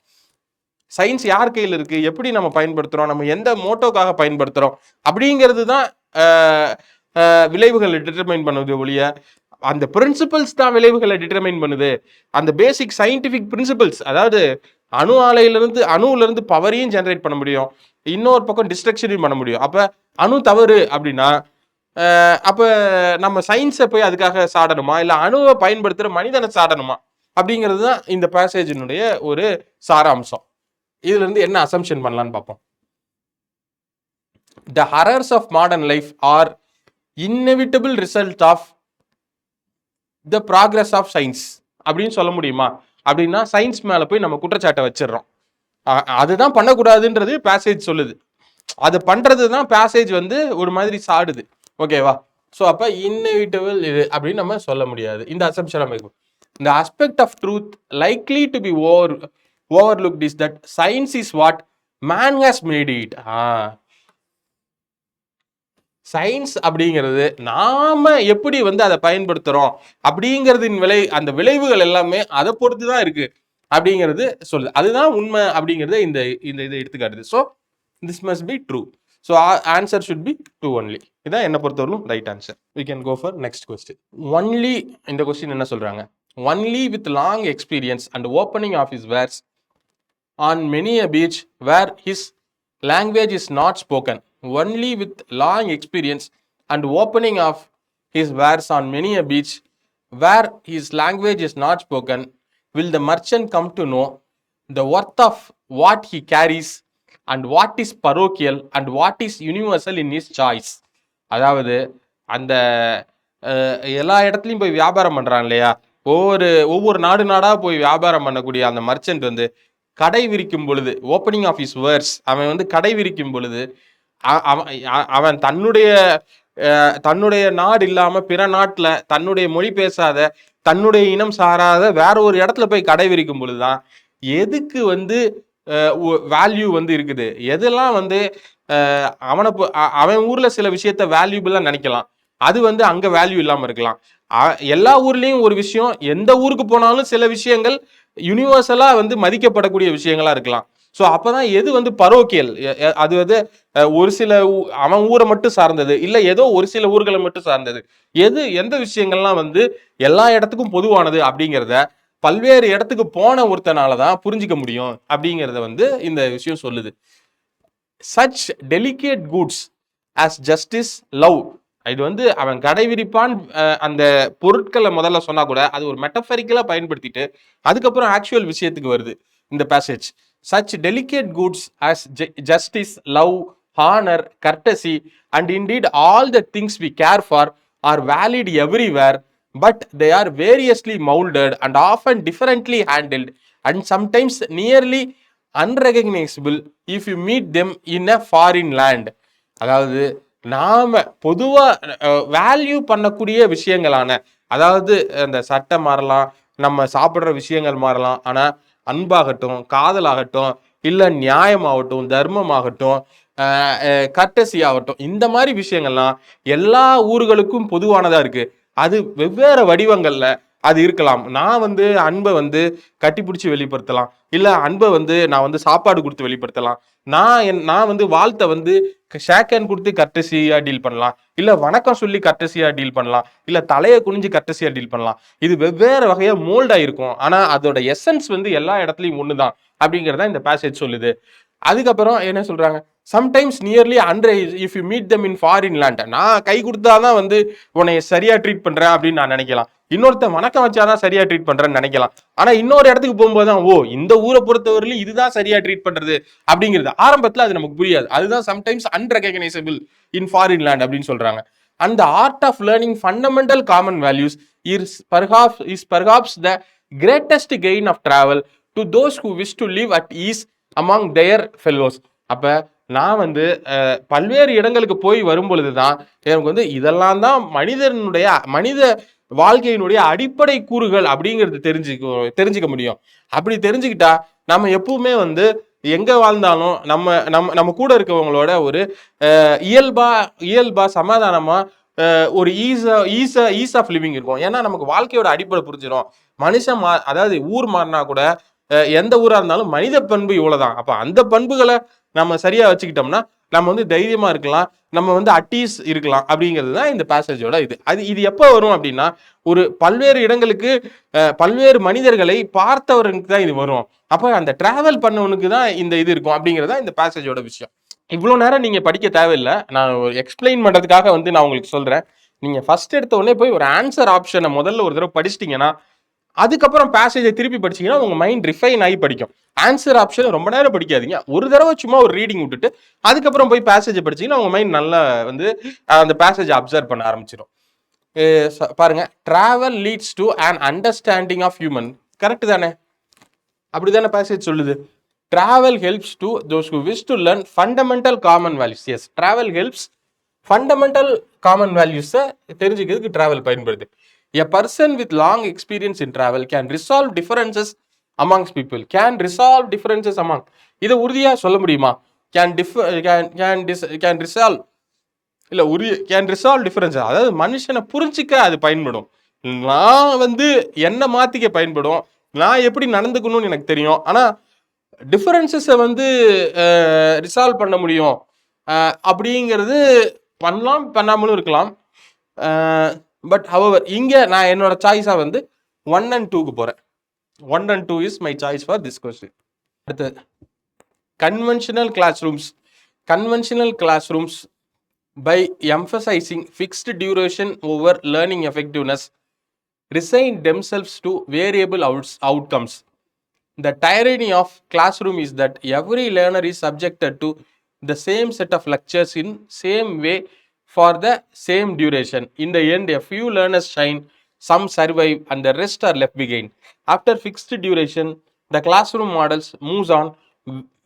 சயின்ஸ் யார் கையில் இருக்கு, எப்படி நம்ம பயன்படுத்துறோம், நம்ம எந்த மோட்டோக்காக பயன்படுத்துறோம் அப்படிங்கிறது தான் விளைவுகளை டிட்டர்மைன் பண்ணுது ஒழிய அந்த பிரின்சிபல்ஸ் தான் விளைவுகளை டிட்டர்மைன் பண்ணுது. அந்த பேசிக் சயின்டிஃபிக் பிரின்சிபல்ஸ், அதாவது அணுவிலிருந்து பவரையும் ஜென்ரேட் பண்ண முடியும், இன்னொரு பக்கம் டிஸ்ட்ரக்ஷனையும் பண்ண முடியும். அப்போ அணு தவறு அப்படின்னா அப்போ நம்ம சயின்ஸை போய் அதுக்காக சாடணுமா, இல்லை அணுவை பயன்படுத்துகிற மனிதனை சாடணுமா அப்படிங்கிறது தான் இந்த பேசேஜினுடைய ஒரு சாராம்சம். இதுல இருந்து என்ன அசம்ஷன் பண்ணலான்னு பார்ப்போம். The horrors of modern life are inevitable result of the progress of science அப்படின்னு சொல்ல முடியுமா? அப்படின்னா சயின்ஸ் மேல போய் நம்ம குற்றச்சாட்டை வச்சிடறோம். அதுதான் பண்ணக்கூடாதுன்றது பேசேஜ் சொல்லுது. அது பண்றது தான் பேசேஜ் வந்து ஒரு மாதிரி சாடுது. ஓகேவா? ஸோ அப்போ இன்னெவிட்டபிள் இது அப்படின்னு நம்ம சொல்ல முடியாது. இந்த அசம்ஷன் நம்ம இந்த aspect of truth likely to be overlooked is that science is what man has made it. Science அப்படிங்கிறது நாம எப்படி வந்து அதை பயன்படுத்துறோம் அப்படிங்கிறதின் அந்த விளைவுகள் எல்லாமே அதை பொறுத்து தான் இருக்கு அப்படிங்கிறது சொல்லுது. அதுதான் உண்மை அப்படிங்கிறத இந்த இதை எடுத்துக்காட்டுது. So this must be true. So answer should be true only. இதான் என்ன பொறுத்தவரைக்கும் right answer. We can go for next question. Only இந்த கொஸ்டின் என்ன சொல்றாங்க? Only with long experience and opening of his wares on many a beach where his language is not spoken. Only with long experience and opening of his wares on many a beach where his language is not spoken will the merchant come to know the worth of what he carries and what is parochial and what is universal in his choice. அதாவது அந்த எல்லா இடத்துலையும் போய் வியாபாரம் பண்ணுறான் இல்லையா, ஒவ்வொரு நாடாக போய் வியாபாரம் பண்ணக்கூடிய அந்த மர்ச்சன்ட் வந்து கடை விரிக்கும் பொழுது, ஓப்பனிங் ஆஃப் ஹிஸ் வேர்ட்ஸ், அவன் வந்து கடை விரிக்கும் பொழுது அவன் தன்னுடைய நாடு இல்லாம பிற நாட்டுல தன்னுடைய மொழி பேசாத தன்னுடைய இனம் சாராத வேற ஒரு இடத்துல போய் கடை விரிக்கும் பொழுதுதான் எதுக்கு வந்து வேல்யூ வந்து இருக்குது. எதெல்லாம் வந்து அவன் ஊர்ல சில விஷயத்த வேல்யூபிளா நினைக்கலாம், அது வந்து அங்க வேல்யூ இல்லாம இருக்கலாம். எல்லா ஊர்லயும் ஒரு விஷயம், எந்த ஊருக்கு போனாலும் சில விஷயங்கள் யூனிவர்சலா வந்து மதிக்கப்படக்கூடிய விஷயங்களா இருக்கலாம். ஸோ அப்பதான் எது வந்து பரோக்கியல், அது வந்து ஒரு சில அவன் ஊரை மட்டும் சார்ந்தது, இல்லை ஏதோ ஒரு சில ஊர்களை மட்டும் சார்ந்தது, எந்த விஷயங்கள்லாம் வந்து எல்லா இடத்துக்கும் பொதுவானது அப்படிங்கிறத பல்வேறு இடத்துக்கு போன ஒருத்தனாலதான் புரிஞ்சிக்க முடியும் அப்படிங்கிறத வந்து இந்த விஷயம் சொல்லுது. Such delicate goods as justice, love, இது வந்து அவன் கடை விரிப்பான் அந்த பொருட்களை முதல்ல சொன்னா கூட அது ஒரு மெட்டபரிக்கலா பயன்படுத்திட்டு அதுக்கப்புறம் ஆக்சுவல் விஷயத்துக்கு வருது இந்த passage. Such delicate goods as justice, love, honour, courtesy and indeed all the things we care for are valid everywhere, but they are variously moulded and often differently handled and sometimes nearly unrecognisable if you meet them in a foreign land. அதாவது நாம பொதுவா value பண்ணக்கூடிய விஷயங்களான, அதாவது அந்த சட்டை மாறலாம், நம்ம சாப்பிட்ற விஷயங்கள் மாறலாம், ஆனா அன்பாகட்டும், காதலாகட்டும், இல்ல நியாயமாகட்டும், தர்மமாகட்டும், கர்டசி ஆகட்டும், இந்த மாதிரி விஷயங்கள்லாம் எல்லா ஊர்களுக்கும் பொதுவானதா இருக்கு. அது வெவ்வேறு வடிவங்கள்ல அது இருக்கலாம். நான் வந்து அன்பை வந்து கட்டிப்பிடிச்சி வெளிப்படுத்தலாம், இல்ல அன்பை வந்து நான் வந்து சாப்பாடு கொடுத்து வெளிப்படுத்தலாம், நான் வந்து வாழ்த்தை வந்து ஷேக் ஹேண்ட் கொடுத்து கர்டசியா டீல் பண்ணலாம், இல்ல வணக்கம் சொல்லி கர்டசியா டீல் பண்ணலாம், இல்ல தலையை குனிஞ்சு கர்டசியா டீல் பண்ணலாம். இது வெவ்வேறு வகையா மோல்டா இருக்கும், ஆனா அதோட எசன்ஸ் வந்து எல்லா இடத்துலயும் ஒண்ணுதான் அப்படிங்கிறத இந்த பேசேஜ் சொல்லுது. அதுக்கப்புறம் என்ன சொல்றாங்க? Sometimes nearly if you meet them in foreign land, நான் கை கொடுத்தாதான் வந்து உன்னை சரியா ட்ரீட் பண்றேன் அப்படின்னு நான் நினைக்கலாம், இன்னொருத்தன் வணக்கம் வச்சாதான் சரியா ட்ரீட் பண்றேன்னு நினைக்கலாம். ஆனா இன்னொரு இடத்துக்கு போகும்போது தான் இந்த ஊரை பொறுத்தவரையிலும் இதுதான் சரியா ட்ரீட் பண்றது அப்படிங்கிறது ஆரம்பத்துல அது நமக்கு புரியாது. அதுதான் சம்டைம்ஸ் அன்ரெகனைசபிள் இன் ஃபாரின் லேண்ட் அப்படின்னு சொல்றாங்க. And the art of learning fundamental common values is perhaps the greatest gain of travel to those who wish to live at ease among their fellows. அப்ப நான் வந்து பல்வேறு இடங்களுக்கு போய் வரும் பொழுதுதான் எனக்கு வந்து இதெல்லாம் தான் மனித வாழ்க்கையினுடைய அடிப்படை கூறுகள் அப்படிங்கிறது தெரிஞ்சுக்க முடியும். அப்படி தெரிஞ்சுக்கிட்டா நம்ம எப்பவுமே வந்து எங்க வாழ்ந்தாலும் நம்ம நம்ம நம்ம கூட இருக்கவங்களோட ஒரு இயல்பா சமாதானமா ஒரு ஈஸ் ஆஃப் லிவிங் இருக்கும். ஏன்னா நமக்கு வாழ்க்கையோட அடிப்படை புரிஞ்சிடும். மனுஷன் அதாவது ஊர் மாறினா கூட எந்த ஊரா இருந்தாலும் மனித பண்பு இவ்வளவுதான். அப்ப அந்த பண்புகளை நம்ம சரியா வச்சுக்கிட்டோம்னா நம்ம வந்து தைரியமா இருக்கலாம், நம்ம வந்து அட்டீஸ் இருக்கலாம் அப்படிங்கிறது தான் இந்த பேசேஜோட இது எப்போ வரும் அப்படின்னா ஒரு பல்வேறு இடங்களுக்கு பல்வேறு மனிதர்களை பார்த்தவருக்கு தான் இது வரும். அப்ப அந்த டிராவல் பண்ணவனுக்கு தான் இந்த இது இருக்கும் அப்படிங்கிறதா இந்த பேசேஜோட விஷயம். இவ்வளோ நேரம் நீங்க படிக்க தேவையில்லை, நான் எக்ஸ்பிளைன் பண்றதுக்காக வந்து நான் உங்களுக்கு சொல்றேன். நீங்க ஃபர்ஸ்ட் எடுத்த உடனே போய் ஒரு ஆன்சர் ஆப்ஷனை முதல்ல ஒரு தடவை படிச்சிட்டீங்கன்னா அதுக்கப்புறம் பேசேஜை திருப்பி படிச்சீங்கன்னா உங்க மைண்ட் ரிஃபைன் ஆகி படிக்கும். ஆன்சர் ஆப்ஷன் ரொம்ப நேரம் படிக்காதீங்க, ஒரு தடவை சும்மா ஒரு ரீடிங் விட்டுட்டு அதுக்கப்புறம் போய் பேசேஜை படிச்சீங்கன்னா உங்க மைண்ட் நல்லா வந்து அந்த பேசேஜை அப்சர்வ் பண்ண ஆரம்பிச்சிடும். பாருங்க, travel leads to an understanding of human. Correct தானே? அப்படிதானே பேசேஜ் சொல்லுது. Travel helps to those who wish to learn fundamental common values. Yes, travel helps fundamental common வேல்யூஸை தெரிஞ்சுக்கிறதுக்கு டிராவல் பயன்படுது. A person with long experience in travel can resolve differences amongst people. Can resolve differences among. இதை உறுதியா சொல்ல முடியுமா? Can resolve இல்ல can resolve differences. அதாவது மனுஷனை புரிஞ்சிக்க அது பயன்படும். நான் வந்து என்ன மாத்திக்க பயன்படும், நான் எப்படி நடந்துக்கணும்னு எனக்கு தெரியும். ஆனா டிஃபரன்சஸை வந்து ரிசால்வ் பண்ண முடியும் அப்படிங்கிறது பண்ணலாம், பண்ணாமலும் இருக்கலாம். பட் ஹவவர் இங்கே நான் என்னோட சாய்ஸாக வந்து 1 and 2க்கு போகிறேன். 1 and 2 is my choice for this question. அடுத்து conventional class rooms by emphasising fixed duration over learning effectiveness resign themselves to variable outcomes. The tyranny of classroom is that every learner is subjected to the same set of lectures in same way for the same duration. In the end, a few learners shine, some survive, and the rest are left behind. After fixed duration, the classroom models moves on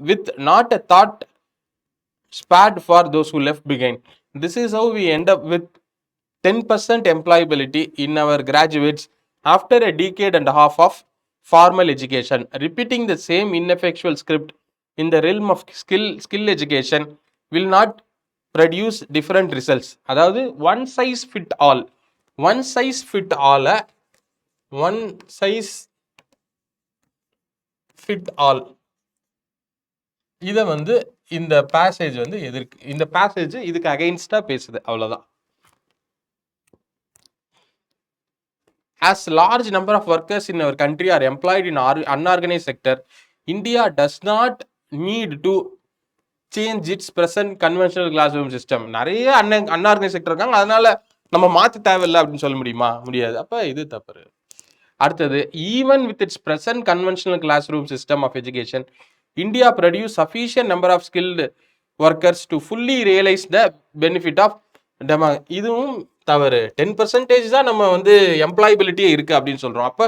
with not a thought spared for those who left behind. This is how we end up with 10% employability in our graduates after a decade and a half of formal education. Repeating the same ineffectual script in the realm of skill education will not produce different results. அதாவது one size fit all இதை வந்து இந்த passage வந்து இந்த passage இதுக்கு அகைன்ஸ்டா பேசுது, அவ்வளவுதான். As large number of workers in our country are employed in unorganized sector, India does not need to change its present conventional classroom system. நிறைய அன்ஆர்கனைஸ் செக்டர் இருக்காங்க, அதனால நம்ம மாற்ற தேவையில்லை அப்படின்னு சொல்ல முடியுமா? முடியாது. அப்ப இது தப்பு. அடுத்தது, even with its present conventional classroom system of education, India produce sufficient number of skilled workers to fully realize the benefit of இதுவும் தவறு. 10% தான் நம்ம வந்து எம்ப்ளாயபிலிட்டியே இருக்கு அப்படின்னு சொல்றோம். அப்ப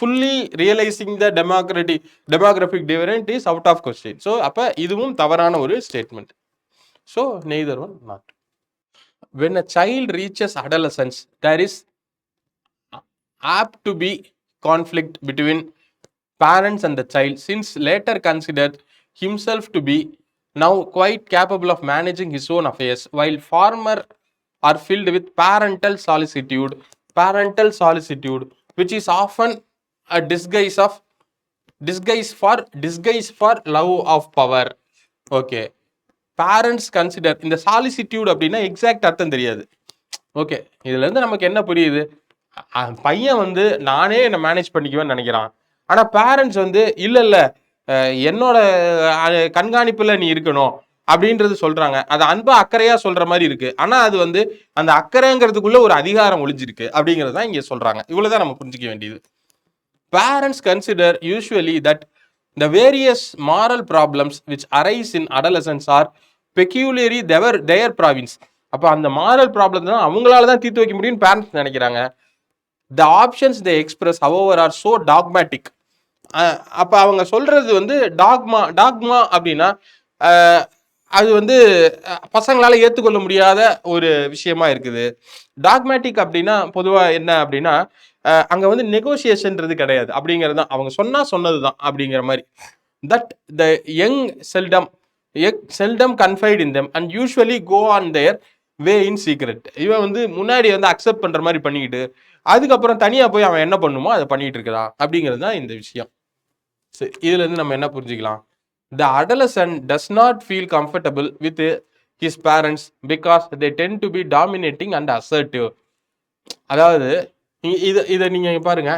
fully realizing the demographic dividend is out of question. So அப்ப இதுவும் தவறான ஒரு statement. So neither one not. When a child reaches adolescence, there is apt to be conflict between parents and the child, since later considered himself to be now quite capable of managing his own affairs, while former are filled with parental solicitude, which is often a disguise for love of power. Okay, parents consider. இந்த solicitude அப்படின்னா exact அர்த்தம் தெரியாது. Okay, இதுல இருந்து நமக்கு என்ன புரியுது? பையன் வந்து நானே என்ன மேனேஜ் பண்ணிக்குவேன்னு நினைக்கிறான். ஆனா பேரண்ட்ஸ் வந்து இல்ல என்னோட கண்காணிப்புல நீ இருக்கணும் அப்படின்றது சொல்றாங்க. அது அன்பா அக்கறையா சொல்ற மாதிரி இருக்கு. ஆனா அது வந்து அந்த அக்கறைங்கிறதுக்குள்ள ஒரு அதிகாரம் ஒளிஞ்சிருக்கு அப்படிங்கிறது தான் இங்க சொல்றாங்க. இவ்வளவுதான் நம்ம புரிஞ்சுக்க வேண்டியது. Parents consider usually that the various moral problems which arise in adolescence are peculiarly their province. அப்ப அந்த மாரல் ப்ராப்ளம் தான் அவங்களால தான் தீர்த்து வைக்க முடியும்னு பேரண்ட்ஸ் நினைக்கிறாங்க. The options they express, however, are so dogmatic. அப்ப அவங்க சொல்றது வந்து டாக்மா அப்படின்னா அது வந்து பசங்களால ஏற்றுக்கொள்ள முடியாத ஒரு விஷயமா இருக்குது. டாக்மேட்டிக் அப்படின்னா பொதுவாக என்ன அப்படின்னா அங்கே வந்து நெகோசியேஷன்றது கிடையாது அப்படிங்கிறது தான். அவங்க சொன்னது தான் அப்படிங்கிற மாதிரி. That the young seldom confide in them and usually go on their way in secret. இவன் வந்து முன்னாடி வந்து அக்செப்ட் பண்ணுற மாதிரி பண்ணிக்கிட்டு அதுக்கப்புறம் தனியாக போய் அவன் என்ன பண்ணுமோ அதை பண்ணிட்டு இருக்கிறான் அப்படிங்கிறது தான் இந்த விஷயம். இதுல இருந்து நம்ம என்ன புரிஞ்சுக்கலாம்? The adolescent does not feel comfortable with his parents because they tend to be dominating and assertive. அதாவது இதை நீங்க பாருங்க,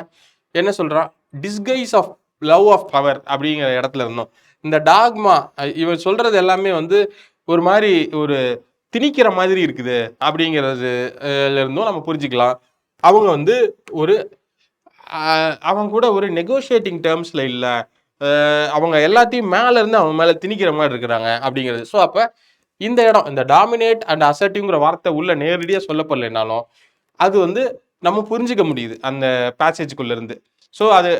என்ன சொல்றான்? Disguise of love of power அப்படிங்கிற இடத்துல இருந்தோம். இந்த டாக்மா இவன் சொல்றது எல்லாமே வந்து ஒரு மாதிரி ஒரு திணிக்கிற மாதிரி இருக்குது அப்படிங்கிறதுல இருந்தும் நம்ம புரிஞ்சுக்கலாம். அவங்க வந்து ஒரு அவங்க கூட ஒரு நெகோஷியேட்டிங் டேர்ம்ஸ்ல இல்லை, அவங்க எல்லாத்தையும் மேல இருந்து அவங்க மேல திணிக்கிற மாதிரி இருக்கிறாங்க அப்படிங்கிறது. ஸோ அப்ப இந்த இடம், இந்த டாமினேட் அண்ட் அசர்ட்டிவ்ங்கிற வார்த்தை உள்ள நேரடியாக சொல்லப்படலைனாலும் அது வந்து நம்ம புரிஞ்சுக்க முடியுது அந்த பேசேஜுக்குள்ள இருந்து. ஸோ அது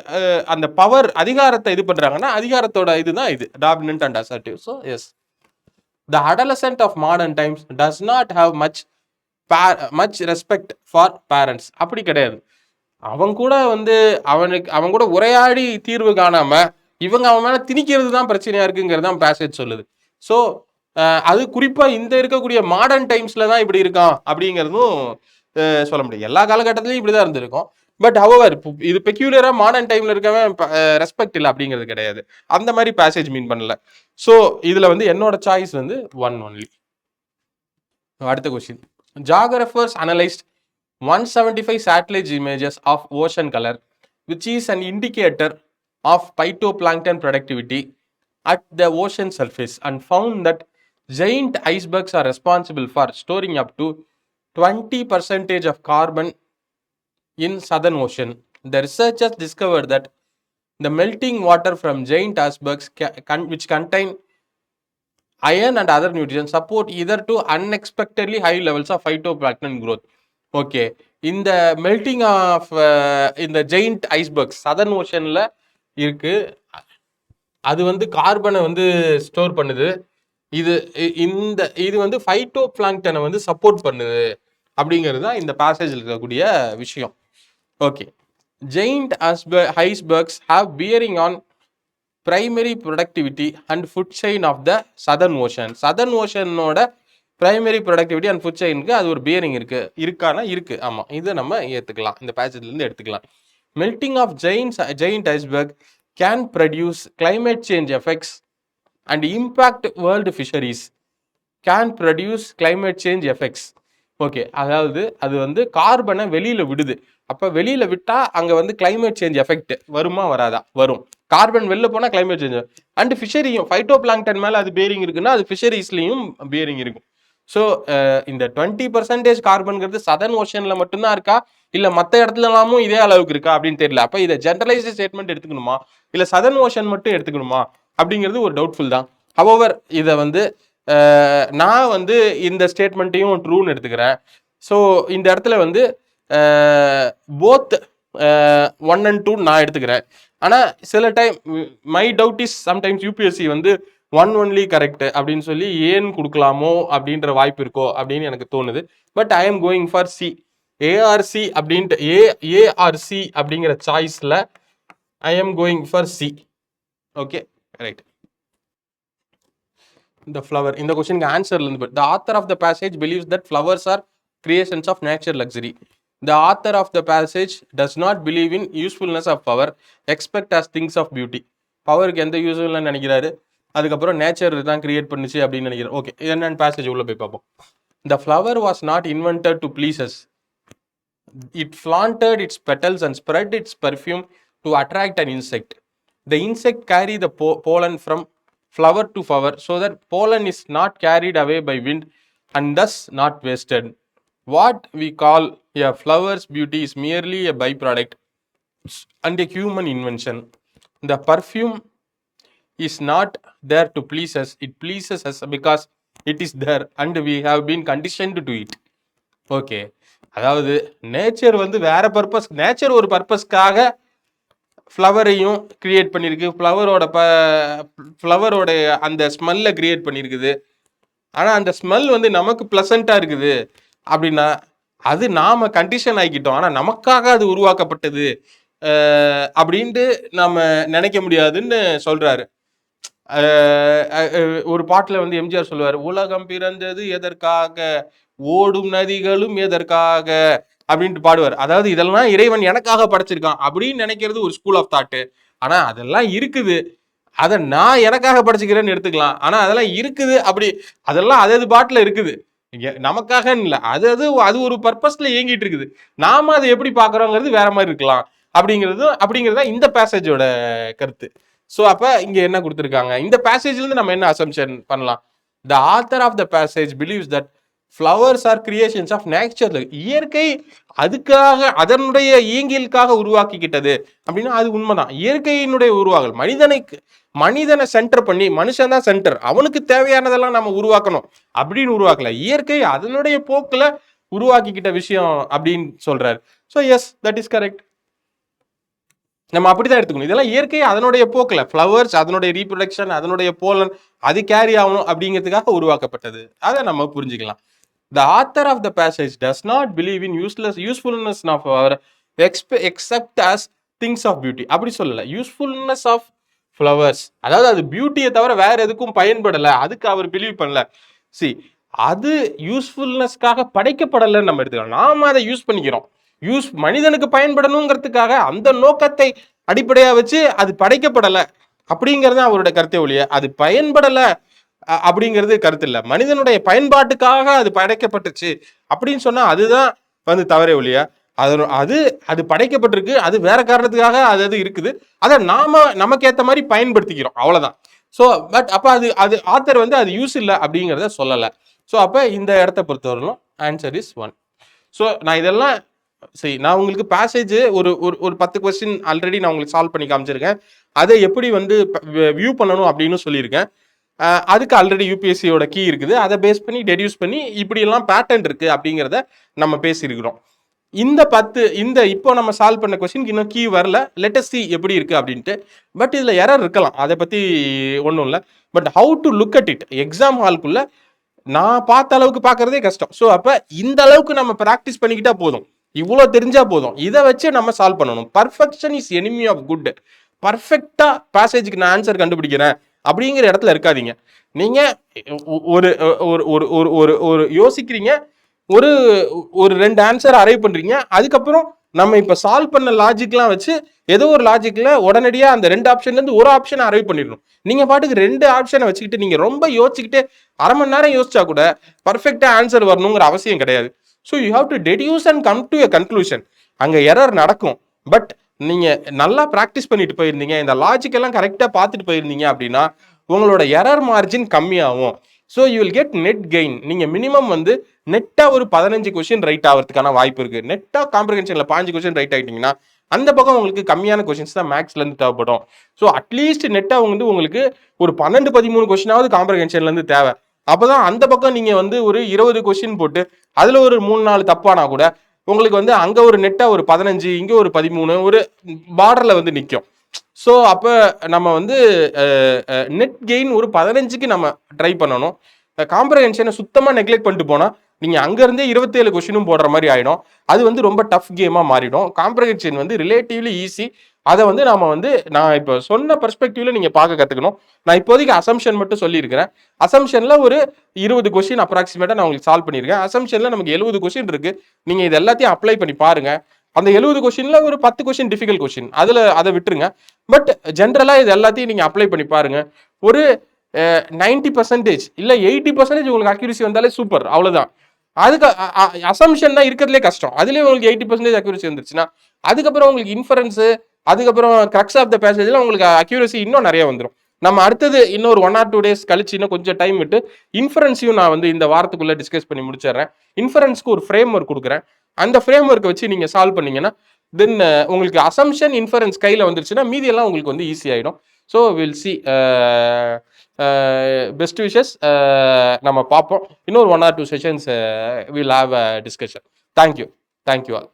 அந்த பவர் அதிகாரத்தை இது பண்றாங்கன்னா அதிகாரத்தோட இதுதான் இது dominant and assertive. So yes, the adolescent of modern times does not have much respect for parents. அப்படி கிடையாது. அவன் கூட வந்து அவன் கூட உரையாடி தீர்வு காணாம இவங்க அவன் மேல திணிக்கிறது தான் பிரச்சனையா இருக்குங்கிறது தான் பேசேஜ் சொல்லுது. ஸோ அது குறிப்பா இந்த இருக்கக்கூடிய மாடர்ன் டைம்ஸ்ல தான் இப்படி இருக்கான் அப்படிங்கிறதும் சொல்ல முடியும். எல்லா காலகட்டத்திலையும் இப்படிதான் இருந்திருக்கும். பட் ஹவவர் இது பெக்யூலரா மாடர்ன் டைம்ல இருக்கவன் ரெஸ்பெக்ட் இல்லை அப்படிங்கிறது கிடையாது. அந்த மாதிரி பேசேஜ் மீன் பண்ணல. ஸோ இதுல வந்து என்னோட சாய்ஸ் வந்து 1 only. அடுத்த question. Geographers analysed 175 satellite images of ocean color, which is an indicator of phytoplankton productivity at the ocean surface, and found that giant icebergs are responsible for storing up to 20% of carbon in southern ocean. The researchers discovered that the melting water from giant icebergs which contain iron and other nutrients support either to unexpectedly high levels of phytoplankton growth. Okay, இந்த melting of இந்த giant ஐஸ்பர்க்ஸ் southern ஓஷன்ல இருக்கு. அது வந்து கார்பனை வந்து store பண்ணுது. இது வந்து ஃபைட்டோ பிளாங்க்டனை வந்து சப்போர்ட் பண்ணுது அப்படிங்கிறது தான் இந்த பேசேஜில் இருக்கக்கூடிய விஷயம். Okay, giant icebergs have bearing on primary productivity and food chain of the southern ocean. Southern ஓஷனோட பிரைமரி ப்ரொடக்டிவிட்டி அண்ட் ஃபுட் செயினுக்கு அது ஒரு பியரிங் இருக்கானா இருக்கு. ஆமாம், இதை நம்ம ஏற்றுக்கலாம், இந்த பேசேஜ்லேருந்து எடுத்துக்கலாம். Melting of giant iceberg can produce climate change effects and impact world fisheries. Can produce climate change effects. Okay, அதாவது அது வந்து கார்பனை வெளியில் விடுது. அப்போ வெளியில் விட்டால் அங்கே வந்து கிளைமேட் சேஞ்ச் எஃபெக்ட் வருமா வராதா? வரும். கார்பன் வெளில போனால் கிளைமேட் சேஞ்ச். அண்ட் ஃபிஷரியும் ஃபைட்டோ பிளாங்க்டன் மேலே அது பியரிங் இருக்குன்னா அது ஃபிஷரிஸ்லையும் பியரிங் இருக்கும். ஸோ இந்த 20% கார்பன்கிறது சதர்ன் ஓஷனில் மட்டும்தான் இருக்கா, இல்லை மற்ற இடத்துலலாமும் இதே அளவுக்கு இருக்கா அப்படின்னு தெரியல. அப்போ இதை ஜென்ரலைஸ்டு ஸ்டேட்மெண்ட் எடுத்துக்கணுமா, இல்லை சதர்ன் ஓஷன் மட்டும் எடுத்துக்கணுமா அப்படிங்கிறது ஒரு டவுட்ஃபுல் தான். ஹவவர் இதை வந்து நான் வந்து இந்த ஸ்டேட்மெண்ட்டையும் ட்ரூன்னு எடுத்துக்கிறேன். ஸோ இந்த இடத்துல வந்து போத் 1 and 2 நான் எடுத்துக்கிறேன். ஆனால் சில time my doubt is sometimes UPSC வந்து 1 only கரெக்ட் அப்படின்னு சொல்லி ஏன் கொடுக்கலாமோ அப்படின்ற வாய்ப்பு இருக்கோ அப்படின்னு எனக்கு தோணுது. But I am going for C. ARC அப்படின்ட்டு ஏஆர்சி அப்படிங்கிற சாய்ஸில் I am going for C. Okay, right. இந்த ஃப்ளவர், இந்த கொஸ்டினுக்கு ஆன்சர்ல இருந்து, the author of the passage believes that flowers are creations of nature luxury. The author of the passage does not believe in usefulness of power, except as things of beauty. பவருக்கு எந்த யூஸ்ஃபுல்னு நினைக்கிறாரு, அதுக்கப்புறம் nature தான் create பண்ணுச்சு அப்படின்னு நினைக்கிறார். Okay, என்னென்னு passage உள்ள போய் பார்ப்போம். The flower was not invented to please us. It flaunted its petals and spread its perfume to attract an insect. The insect carry the pollen from flower to flower so that pollen is not carried away by wind and thus not wasted. What we call a flower's beauty is merely a byproduct and a human invention. The perfume is not there to please us. It pleases us because it is there and we have been conditioned to it. Okay, அதாவது nature வந்து வேற purpose, nature ஒரு பர்பஸ்க்காக ஃப்ளவரையும் create பண்ணியிருக்கு, ஃப்ளவரோட அந்த ஸ்மெல்லை create பண்ணியிருக்குது. ஆனால் அந்த ஸ்மெல் வந்து நமக்கு ப்ளசண்ட்டாக இருக்குது அப்படின்னா அது நாம் கண்டிஷன் ஆகிக்கிட்டோம். ஆனால் நமக்காக அது உருவாக்கப்பட்டது அப்படின்ட்டு நம்ம நினைக்க முடியாதுன்னு சொல்கிறாரு. ஒரு பாட்டில் வந்து எம்ஜிஆர் சொல்லுவார், உலகம் பிறந்தது எதற்காக, ஓடும் நதிகளும் எதற்காக அப்படின்ட்டு பாடுவார். அதாவது இதெல்லாம் இறைவன் எனக்காக படைச்சிருக்கான் அப்படின்னு நினைக்கிறது ஒரு ஸ்கூல் ஆஃப் தாட்டு. ஆனா அதெல்லாம் இருக்குது, அதை நான் எனக்காக படைச்சிக்கிறேன்னு எடுத்துக்கலாம். ஆனா அதெல்லாம் இருக்குது, அப்படி அதெல்லாம் அது பாட்டில் இருக்குது, நமக்காக இல்லை, அது ஒரு பர்பஸ்ல இயங்கிட்டு இருக்குது. நாம அதை எப்படி பாக்குறோங்கிறது வேற மாதிரி இருக்கலாம் அப்படிங்கிறது இந்த பேசேஜோட கருத்து. ஸோ அப்போ இங்கே என்ன கொடுத்துருக்காங்க, இந்த பேசேஜ்லேருந்து நம்ம என்ன அசம்ஷன் பண்ணலாம்? The author of the passage believes that flowers are creations of nature. இயற்கை அதுக்காக அதனுடைய இயங்கியலுக்காக உருவாக்கிக்கிட்டது அப்படின்னா அது உண்மைதான். இயற்கையினுடைய உருவாகல் மனிதனை சென்டர் பண்ணி, மனுஷன் தான் சென்டர், அவனுக்கு தேவையானதெல்லாம் நம்ம உருவாக்கணும் அப்படின்னு உருவாக்கல. இயற்கை அதனுடைய போக்கில் உருவாக்கிக்கிட்ட விஷயம் அப்படின்னு சொல்றாரு. So yes, that is correct. நம்ம அப்படிதான் எடுத்துக்கணும். இதெல்லாம் இயற்கை அதனுடைய போக்கில், ஃப்ளவர்ஸ் அதனுடைய ரீப்ரொடக்ஷன், அதனுடைய போலன் அது கேரி ஆகணும் அப்படிங்கிறதுக்காக உருவாக்கப்பட்டது. அதை நம்ம புரிஞ்சுக்கலாம். The author of the passage does not believe in usefulness of our except as things of beauty. அப்படி சொல்லல. யூஸ்ஃபுல்னஸ் ஆஃப் ஃப்ளவர்ஸ், அதாவது அது பியூட்டியை தவிர வேற எதுக்கும் பயன்படலை, அதுக்கு அவர் பிலீவ் பண்ணல. அது யூஸ்ஃபுல்னஸ்க்காக படைக்கப்படலைன்னு நம்ம எடுத்துக்கலாம். நாம அதை யூஸ் பண்ணிக்கிறோம். மனிதனுக்கு பயன்படணுங்கிறதுக்காக அந்த நோக்கத்தை அடிப்படையாக வச்சு அது படைக்கப்படலை அப்படிங்கிறது அவருடைய கருத்தை ஒழிய அது பயன்படலை அப்படிங்கிறது கருத்து இல்லை. மனிதனுடைய பயன்பாட்டுக்காக அது படைக்கப்பட்டுச்சு அப்படின்னு சொன்னா அதுதான் வந்து தவறே ஒழிய அது படைக்கப்பட்டிருக்கு, அது வேற காரணத்துக்காக அது இருக்குது, அதை நமக்கு ஏற்ற மாதிரி பயன்படுத்திக்கிறோம், அவ்வளவுதான். ஸோ பட் அப்போ அது ஆத்தர் வந்து அது யூஸ் இல்லை அப்படிங்கிறத சொல்லலை. ஸோ அப்போ இந்த இடத்த பொறுத்தவரையிலும் ஆன்சர் இஸ் 1. ஸோ நான் இதெல்லாம் நான் உங்களுக்கு பேசேஜ் ஒரு 10 கொஸ்டின் ஆல்ரெடி நான் உங்களுக்கு சால்வ் பண்ணி காமிச்சிருக்கேன். அதை எப்படி வந்து வியூ பண்ணணும் அப்படின்னு சொல்லியிருக்கேன். அதுக்கு ஆல்ரெடி யூபிஎஸ்சியோட கீ இருக்குது, அதை பேஸ் பண்ணி டெடியூஸ் பண்ணி இப்படியெல்லாம் பேட்டர்ன் இருக்கு அப்படிங்கிறத நம்ம பேசியிருக்கிறோம். இந்த இப்போ நம்ம சால்வ் பண்ண கொஸ்டின் இன்னும் கீ வரல, லெட்டஸ்ட் சி எப்படி இருக்கு அப்படின்ட்டு. பட் இதில் எரர் இருக்கலாம், அதை பற்றி ஒன்றும் இல்லை. But how to look at it, exam ஹால்குள்ள நான் பார்த்த அளவுக்கு பார்க்கறதே கஷ்டம். ஸோ அப்போ இந்த அளவுக்கு நம்ம ப்ராக்டிஸ் பண்ணிக்கிட்டா போதும், இவ்வளோ தெரிஞ்சா போதும், இதை வச்சு நம்ம சால்வ் பண்ணணும். Perfection is enemy of good. பர்ஃபெக்டா பேசேஜுக்கு நான் ஆன்சர் கண்டுபிடிக்கிறேன் அப்படிங்கிற இடத்துல இருக்காதீங்க. நீங்க ஒரு யோசிக்கிறீங்க, ஒரு 2 ஆன்சர் அரைவ் பண்றீங்க, அதுக்கப்புறம் நம்ம இப்ப சால்வ் பண்ண லாஜிக்லாம் வச்சு ஏதோ ஒரு லாஜிக்ல உடனடியா அந்த 2 ஆப்ஷன்ல இருந்து ஒரு ஆப்ஷன் அரைவ் பண்ணிடணும். நீங்க பாட்டுக்கு 2 ஆப்ஷனை வச்சுக்கிட்டு நீங்க ரொம்ப யோசிச்சுக்கிட்டு அரை மணி நேரம் யோசிச்சா கூட பர்ஃபெக்டா ஆன்சர் வரணுங்கிற அவசியம் கிடையாது. So you have to deduce and come to a conclusion. அங்கே எரர் நடக்கும், பட் நீங்கள் நல்லா ப்ராக்டிஸ் பண்ணிட்டு போயிருந்தீங்க, இந்த லாஜிக் எல்லாம் கரெக்டாக பார்த்துட்டு போயிருந்தீங்க அப்படின்னா உங்களோட எரர் மார்ஜின் கம்மியாகும். So you will get net gain. நீங்கள் மினிமம் வந்து நெட்டாக ஒரு 15 கொஸ்டின் ரைட் ஆகிறதுக்கான வாய்ப்பு இருக்குது. நெட்டாக காம்ப்ரிஹென்ஷனில் 15 கொஸ்டின் ரைட் ஆகிட்டிங்கன்னா அந்த பக்கம் உங்களுக்கு கம்மியான கொஸ்டின்ஸ் தான் மேக்ஸ்லேருந்து தேவைப்படும். ஸோ அட்லீஸ்ட் நெட்டாக வந்து உங்களுக்கு ஒரு 12-13 கொஸ்டினாவது காம்ப்ரிஹென்ஷன்லேருந்து தேவை. அப்போதான் அந்த பக்கம் நீங்கள் வந்து ஒரு 20 கொஸ்டின் போட்டு அதில் ஒரு 3-4 தப்பானா கூட உங்களுக்கு வந்து அங்கே ஒரு நெட்டாக ஒரு 15, இங்கே ஒரு 13, ஒரு பார்டரில் வந்து நிற்கும். ஸோ அப்போ நம்ம வந்து நெட் கெயின் ஒரு 15க்கு நம்ம ட்ரை பண்ணணும். காம்ப்ரிஹென்ஷனை சுத்தமாக நெக்லெக்ட் பண்ணிட்டு போனால் நீங்கள் அங்கேருந்தே 27 கொஸ்டினும் போடுற மாதிரி ஆகிடும். அது வந்து ரொம்ப டஃப் கேமாக மாறிடும். காம்ப்ரிஹென்ஷன் வந்து ரிலேட்டிவ்லி ஈஸி. அதை வந்து நான் இப்போ சொன்ன பெர்ஸ்பெக்டிவ்ல நீங்கள் பார்க்க கற்றுக்கணும். நான் இப்போதைக்கு அசம்ஷன் மட்டும் சொல்லியிருக்கிறேன். அசம்ஷனில் ஒரு 20 கொஸ்டின் அப்ராக்சிமேட்டாக நான் உங்களுக்கு சால்வ் பண்ணியிருக்கேன். அசம்ஷனில் நமக்கு 70 கொஸ்டின் இருக்குது. நீங்கள் இது எல்லாத்தையும் அப்ளை பண்ணி பாருங்கள். அந்த 70 கொஸ்டினில் ஒரு 10 கொஸ்டின் டிஃபிகல்ட் கொஸ்டின், அதை விட்டுருங்க. பட் ஜென்ரலாக இது எல்லாத்தையும் நீங்கள் அப்ளை பண்ணி பாருங்கள். ஒரு 90% இல்லை 80% உங்களுக்கு அக்யூரசி வந்தாலே சூப்பர், அவ்வளோதான். அதுக்கு அசம்ஷன் தான் இருக்கிறதுலே கஷ்டம். அதுலேயே உங்களுக்கு 80% அக்யூரசி வந்துருச்சுன்னா அதுக்கப்புறம் உங்களுக்கு இன்ஃபரன்ஸு, அதுக்கப்புறம் கிரக்ஸ் ஆஃப் த பேசேஜில் உங்களுக்கு அக்யூரசி இன்னும் நிறைய வந்துடும். நம்ம அடுத்தது இன்னொரு 1 or 2 days கழிச்சு இன்னும் கொஞ்சம் டைம் விட்டு இன்ஃபரன்ஸையும் நான் வந்து இந்த வாரத்துக்குள்ளே டிஸ்கஸ் பண்ணி முடிச்சிடுறேன். இன்ஃபரன்ஸ்க்கு ஒரு ஃப்ரேம் ஒர்க் கொடுக்குறேன். அந்த ஃப்ரேம் ஒர்க்கை வச்சு நீங்கள் சால்வ் பண்ணீங்கன்னா தென் உங்களுக்கு அசம்ஷன் இன்ஃபரன்ஸ் கையில் வந்துருச்சுன்னா மீதியெல்லாம் உங்களுக்கு வந்து ஈஸி ஆகிடும். So will see. Best wishes. நம்ம பார்ப்போம். இன்னொரு 1 or 2 sessions will have a discussion. Thank you all.